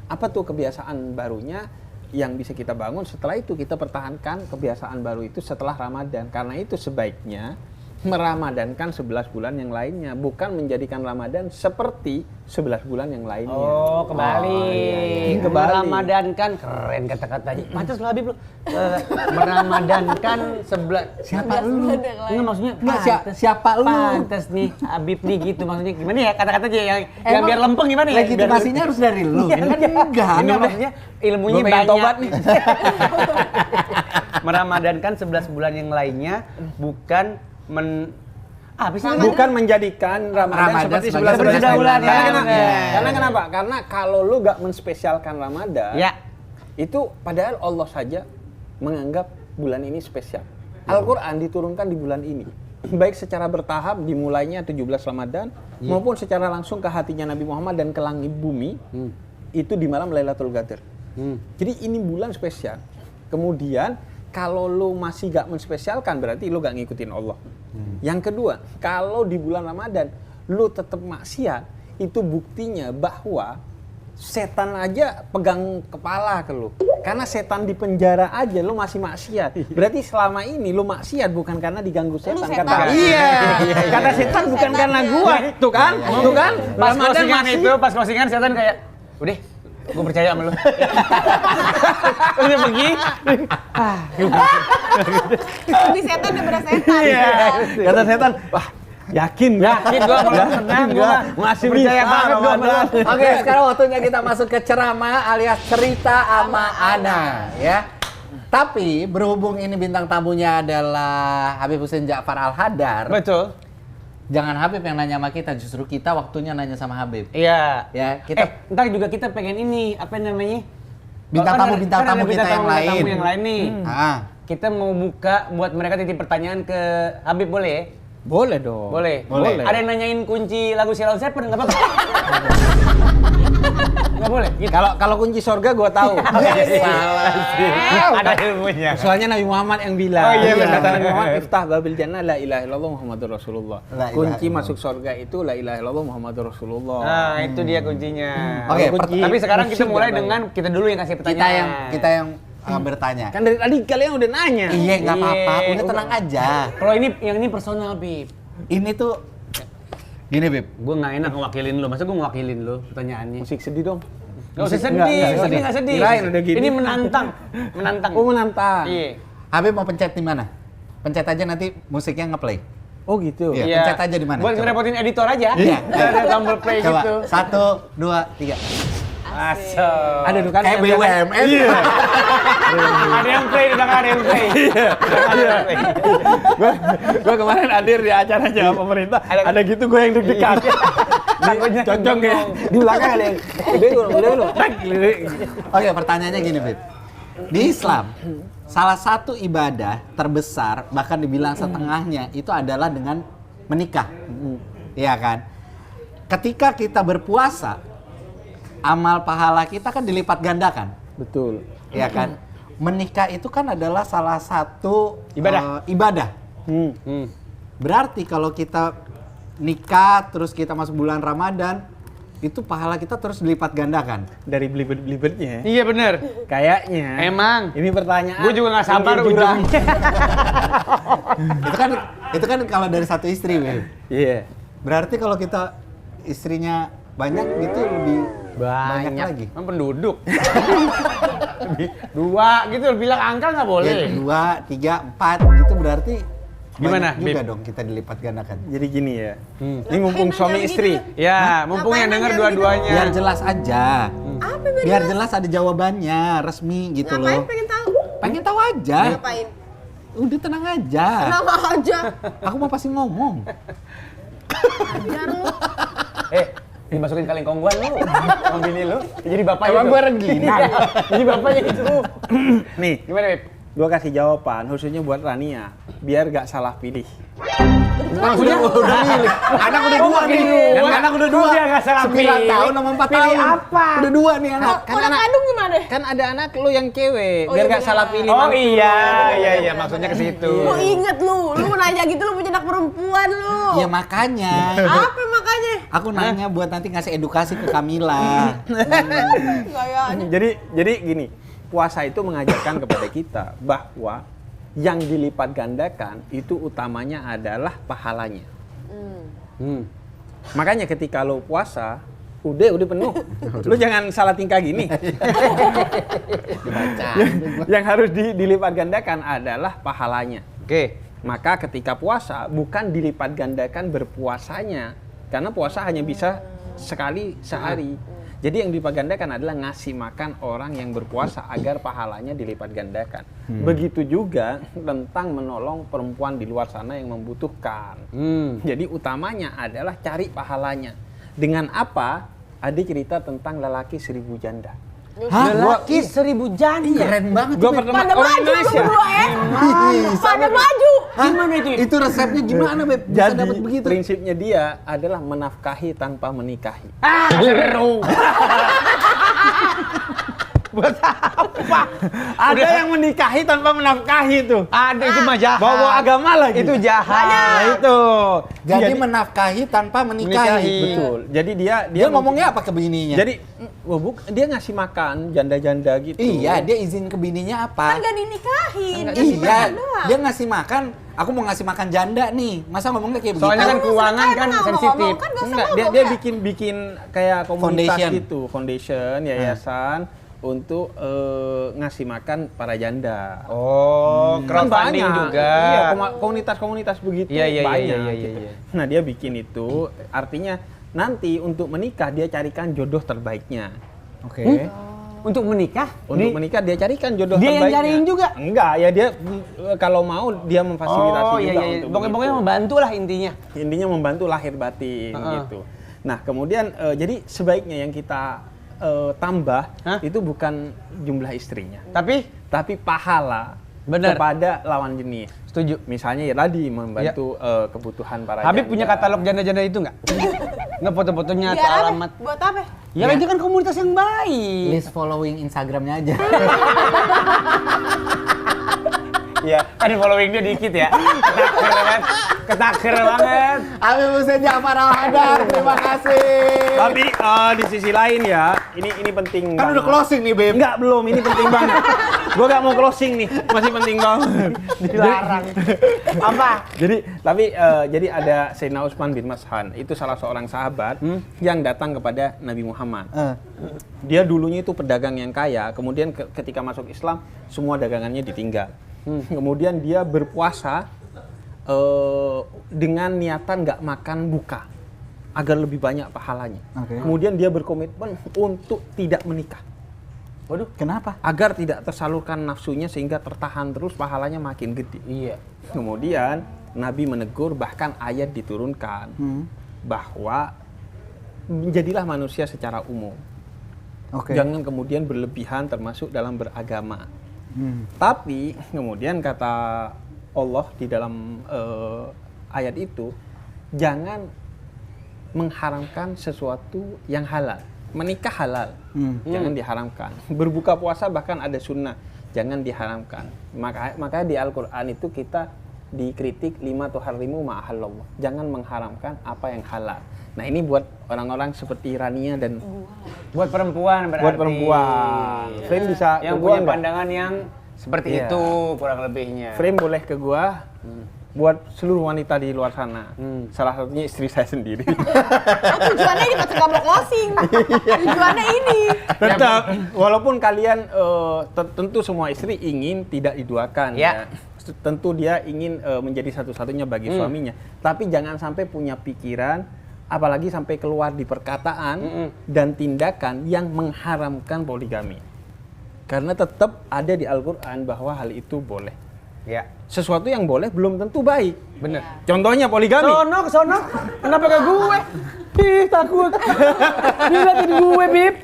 Apa tuh kebiasaan barunya yang bisa kita bangun? Setelah itu kita pertahankan kebiasaan baru itu setelah Ramadan. Karena itu sebaiknya meramadankan 11 bulan yang lainnya, bukan menjadikan Ramadan seperti 11 bulan yang lainnya. Oh, kebalik. Kebalik. Meramadankan, keren kata-katanya. Pantas lo Habib lo. Meramadankan 11. Siapa lu? Enggak, maksudnya Siapa lu? pantas nih Habib nih gitu, maksudnya gimana ya kata-katanya yang biar lempeng gimana ya? Legitimasinya harus dari lu. Enggak. Ini maksudnya ilmunya Gua pengen banyak. tobat nih. Meramadankan 11 bulan yang lainnya, bukan bukan menjadikan Ramadan seperti sebagai 11 bulan. bulan. Karena kenapa? Karena kalau lu gak menspesialkan Ramadan, Ya. itu padahal Allah saja menganggap bulan ini spesial. Al-Quran diturunkan di bulan ini. Baik secara bertahap, dimulainya 17 Ramadan, maupun secara langsung ke hatinya Nabi Muhammad dan ke langit bumi, itu di malam Lailatul Qadar. Jadi ini bulan spesial. Kemudian, kalau lu masih gak menspesialkan, berarti lu gak ngikutin Allah. Yang kedua, kalau di bulan Ramadan, lu tetap maksiat, itu buktinya bahwa setan aja pegang kepala ke lu. Karena setan di penjara aja lu masih maksiat. Berarti selama ini lu maksiat bukan karena diganggu setan. setan. Kata kata setan bukan karena gua. Tuh kan? Tuh kan? Pas Ramadan closingan masih itu, pas closingan setan kayak, udah, gue percaya sama lu. Udah pergi. Di setan udah berasa setan. Kata setan, wah yakin Gua malah senang gua. masih Percaya bisa banget gua Ramadan. Oke, sekarang waktunya kita masuk ke ceramah alias cerita ama Ana, ya. Tapi berhubung ini bintang tamunya adalah Habib Hussein Ja'far Al-Hadar, Betul. jangan Habib yang nanya sama kita, justru kita waktunya nanya sama Habib. Iya. Ya, kita Ntar juga kita pengen ini, apa namanya? Bintang tamu kita yang lain. Tamu yang lain nih. Ah, Kita mau buka buat mereka titip pertanyaan ke Habib, boleh ya? Boleh dong. Boleh. Boleh. Ada yang nanyain kunci lagu Sheila on Seven, nggak apa-apa. Nggak boleh. Gitu. Kalau kunci surga gua tahu. Salah sih. Ada ilmunya. Soalnya Nabi Muhammad yang bilang. Oh iya, benar. Kata Nabi Muhammad, "Iftah babil jannah la ilaha illallah Muhammadur Rasulullah." La ilaha Kunci illallah. masuk surga itu la ilaha illallah Muhammadur Rasulullah. Nah, itu dia kuncinya. Oke, Kunci Tapi sekarang kita musik mulai nggak dengan kita dulu yang kasih kita pertanyaan. yang bertanya. Kan dari tadi kalian udah nanya. Iya, nggak apa-apa. Iya. Udah tenang aja. Kalau yang ini personal, Bib. Ini tuh gini, Bib. Gue nggak enak ngewakilin lo. Masa gue ngewakilin lo pertanyaannya? Musik sedih dong. Gak usah sedih, nggak sedih. Kirain udah gini. Ini menantang. Oh, menantang. Iya. Habib mau pencet di mana? Pencet aja nanti musiknya nge-play. Oh gitu. Iya. Pencet aja di mana? Buat Coba. ngerepotin editor aja. Iya. Ada tombol play Coba, gitu. 1, 2, 3. Asal. Ada tuh kan Kayak yang bilang, BUMN. Iya. Ada yang play, udah nggak ada yang play. Gua kemarin hadir di acara Jawa Pemerintah. Ada gitu gue yang deg-degan. Takutnya Cocok ya. Di belakang ada yang udah dulu. Oke, pertanyaannya gini, Bib. Di Islam, salah satu ibadah terbesar, bahkan dibilang setengahnya, itu adalah dengan menikah. Iya kan? Ketika kita berpuasa, amal pahala kita kan dilipat gandakan. Betul. Iya kan? Menikah itu kan adalah salah satu Ibadah. ibadah. Hmm. Berarti kalau kita nikah, terus kita masuk bulan Ramadan, itu pahala kita terus dilipat gandakan. Dari belibet-belibetnya. Iya bener. Kayaknya. Emang. Ini pertanyaan. Gue juga nggak sabar yang jurang. ujungnya. itu kan kalau dari satu istri, Beb. Iya. Berarti kalau kita istrinya banyak gitu lebih banyak lagi. Kan penduduk. Dua gitu, bilang angka nggak boleh. Ya, 2, 3, 4 gitu berarti Gimana, banyak juga Bib? dong kita dilipat gandakan. Jadi gini ya. Ini mumpung Ngapain suami nanya istri. gitu? Ya, mumpung yang denger Ngapain dua-duanya. Biar jelas aja. Apa yang Biar jelas ada jawabannya, resmi gitu Ngapain loh. pengen tahu? Pengen tahu aja. Ngapain? Udah tenang aja. Kenapa aja? Aku mau pasti ngomong. Ajar lu. Dimasukin kaleng kongguan lu. Sama bini lu. Jadi bapaknya Emang itu. gua rengginang? Iya. Jadi bapaknya itu. Nih, Gimana, Beb? gua kasih jawaban khususnya buat Rania, biar gak salah pilih. Udah milih. Anak udah dua nih. Anak udah dua. Dia nggak salah 9 pilih. tahun sama 4 Pilih tahun. apa? Udah dua nih anak. Kalau kandung gimana? Kan ada anak lu yang cewek, Oh, biar iya gak benar. salah pilih. Oh mantu. iya, maksudnya ke situ. Lu inget lu nanya gitu lu punya anak perempuan lu. Ya makanya. Apa makanya? Aku nanya buat nanti ngasih edukasi ke Kamila. Kayaknya. Jadi gini, puasa itu mengajarkan kepada kita bahwa yang dilipat gandakan itu utamanya adalah pahalanya. Makanya ketika lo puasa, udah penuh. Lu jangan salah tingkah gini. Dibaca. Yang harus dilipat gandakan adalah pahalanya. Oke. Maka ketika puasa bukan dilipat gandakan berpuasanya, karena puasa hanya bisa sekali sehari. Jadi yang dilipat gandakan adalah ngasih makan orang yang berpuasa agar pahalanya dilipat gandakan. Begitu juga tentang menolong perempuan di luar sana yang membutuhkan. Jadi utamanya adalah cari pahalanya. Dengan apa? Ada cerita tentang lelaki 1000 janda. Hah? Lelaki 1000 janda. Keren banget. Gua Beb. pertama Pada orang maju lu Indonesia. berdua ya. Pada maju. Gimana itu? Itu resepnya gimana, Beb? Bisa Jadi dapat begitu? prinsipnya dia adalah menafkahi tanpa menikahi. Seru. Buat apa? Ada yang menikahi tanpa menafkahi tuh. Ada itu mah jahat. Bawa agama lagi. Itu jahat. Nah, itu. Jadi menafkahi tanpa menikahi. Betul. Jadi dia Dia ngomongnya apa ke bininya? Jadi dia ngasih makan janda-janda gitu. Iya, dia izin ke bininya Kan apa? gak dinikahin. Iya, dia ngasih makan. Aku mau ngasih makan janda nih. Masa ngomongnya kayak begitu? Soalnya kan keuangan kan Emang sensitif. kan gak usah Enggak, ngomong dia ya? bikin kayak komunitas Foundation. gitu, foundation, yayasan untuk ngasih makan para janda. Oh, Kan crowdfunding banyak. juga. Iya, komunitas-komunitas begitu Iya, banyak. iya. gitu. Nah, dia bikin itu artinya nanti untuk menikah dia carikan jodoh terbaiknya. Oke. Untuk menikah? Untuk menikah dia carikan jodoh Dia yang terbaiknya. cariin juga? Enggak, ya dia kalau mau dia memfasilitasi Oh iya, juga iya. untuk Pokoknya begitu. membantu lah intinya. Intinya membantu lahir batin gitu. Nah, kemudian jadi sebaiknya yang kita tambah itu bukan jumlah istrinya, tapi pahala Bener. kepada lawan jenis. Setuju. Misalnya ya tadi membantu kebutuhan para Habib janda. punya katalog janda-janda itu nggak? Nggak foto-fotonya atau Biar apa? alamat? Buat apa? Ya itu kan komunitas yang baik. List following Instagramnya aja. Iya, kan following dia dikit ya. Ketaker banget. Ketaker banget. Habib Hussein Ja'far Al-Hadar, terima kasih. Tapi di sisi lain ya, ini penting Kan udah banget. closing nih, Beb. Enggak, belum. Ini penting banget. Gua gak mau closing nih. Masih penting banget. Dilarang. Apa? Jadi ada Sayyidina Utsman bin Maz'un. Itu salah seorang sahabat yang datang kepada Nabi Muhammad. Dia dulunya itu pedagang yang kaya. Kemudian ketika masuk Islam, semua dagangannya ditinggal. Kemudian dia berpuasa dengan niatan nggak makan buka agar lebih banyak pahalanya. Oke. Kemudian dia berkomitmen untuk tidak menikah. Waduh, kenapa? Agar tidak tersalurkan nafsunya sehingga tertahan terus pahalanya makin gede. Iya. Kemudian Nabi menegur, bahkan ayat diturunkan bahwa menjadilah manusia secara umum. Oke. Jangan kemudian berlebihan termasuk dalam beragama. Tapi kemudian kata Allah di dalam ayat itu, jangan mengharamkan sesuatu yang halal. Menikah halal, jangan diharamkan. Berbuka puasa bahkan ada sunnah, jangan diharamkan. Maka di Al-Quran itu kita dikritik lima tuharrimu ma'ahallallah. Jangan mengharamkan apa yang halal. Nah ini buat orang-orang seperti Rania dan Buat perempuan berarti. buat perempuan. Frame bisa yang ke gua punya nggak? pandangan yang seperti Iya. itu kurang lebihnya. Frame boleh ke gua. Buat seluruh wanita di luar sana. Salah satunya istri saya sendiri. Oh, tujuannya ini pas nggak mau closing. Tujuannya ini. Tetap, walaupun kalian tentu semua istri ingin tidak diduakan. Ya. Tentu dia ingin menjadi satu-satunya bagi suaminya. Tapi jangan sampai punya pikiran, apalagi sampai keluar di perkataan dan tindakan yang mengharamkan poligami. Karena tetap ada di Al-Quran bahwa hal itu boleh. Iya. Sesuatu yang boleh belum tentu baik. Bener. Contohnya poligami. Ke sono. Kenapa ke gue? Ih, takut. Liatin gue, Bib.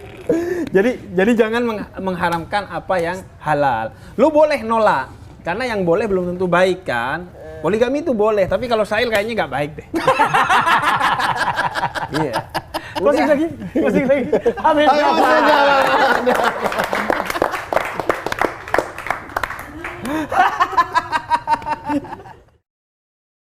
Jadi jangan mengharamkan apa yang halal. Lu boleh nolak karena yang boleh belum tentu baik kan. Poligami itu boleh, tapi kalau Sahil kayaknya nggak baik deh. Iya. Closing lagi. Amin.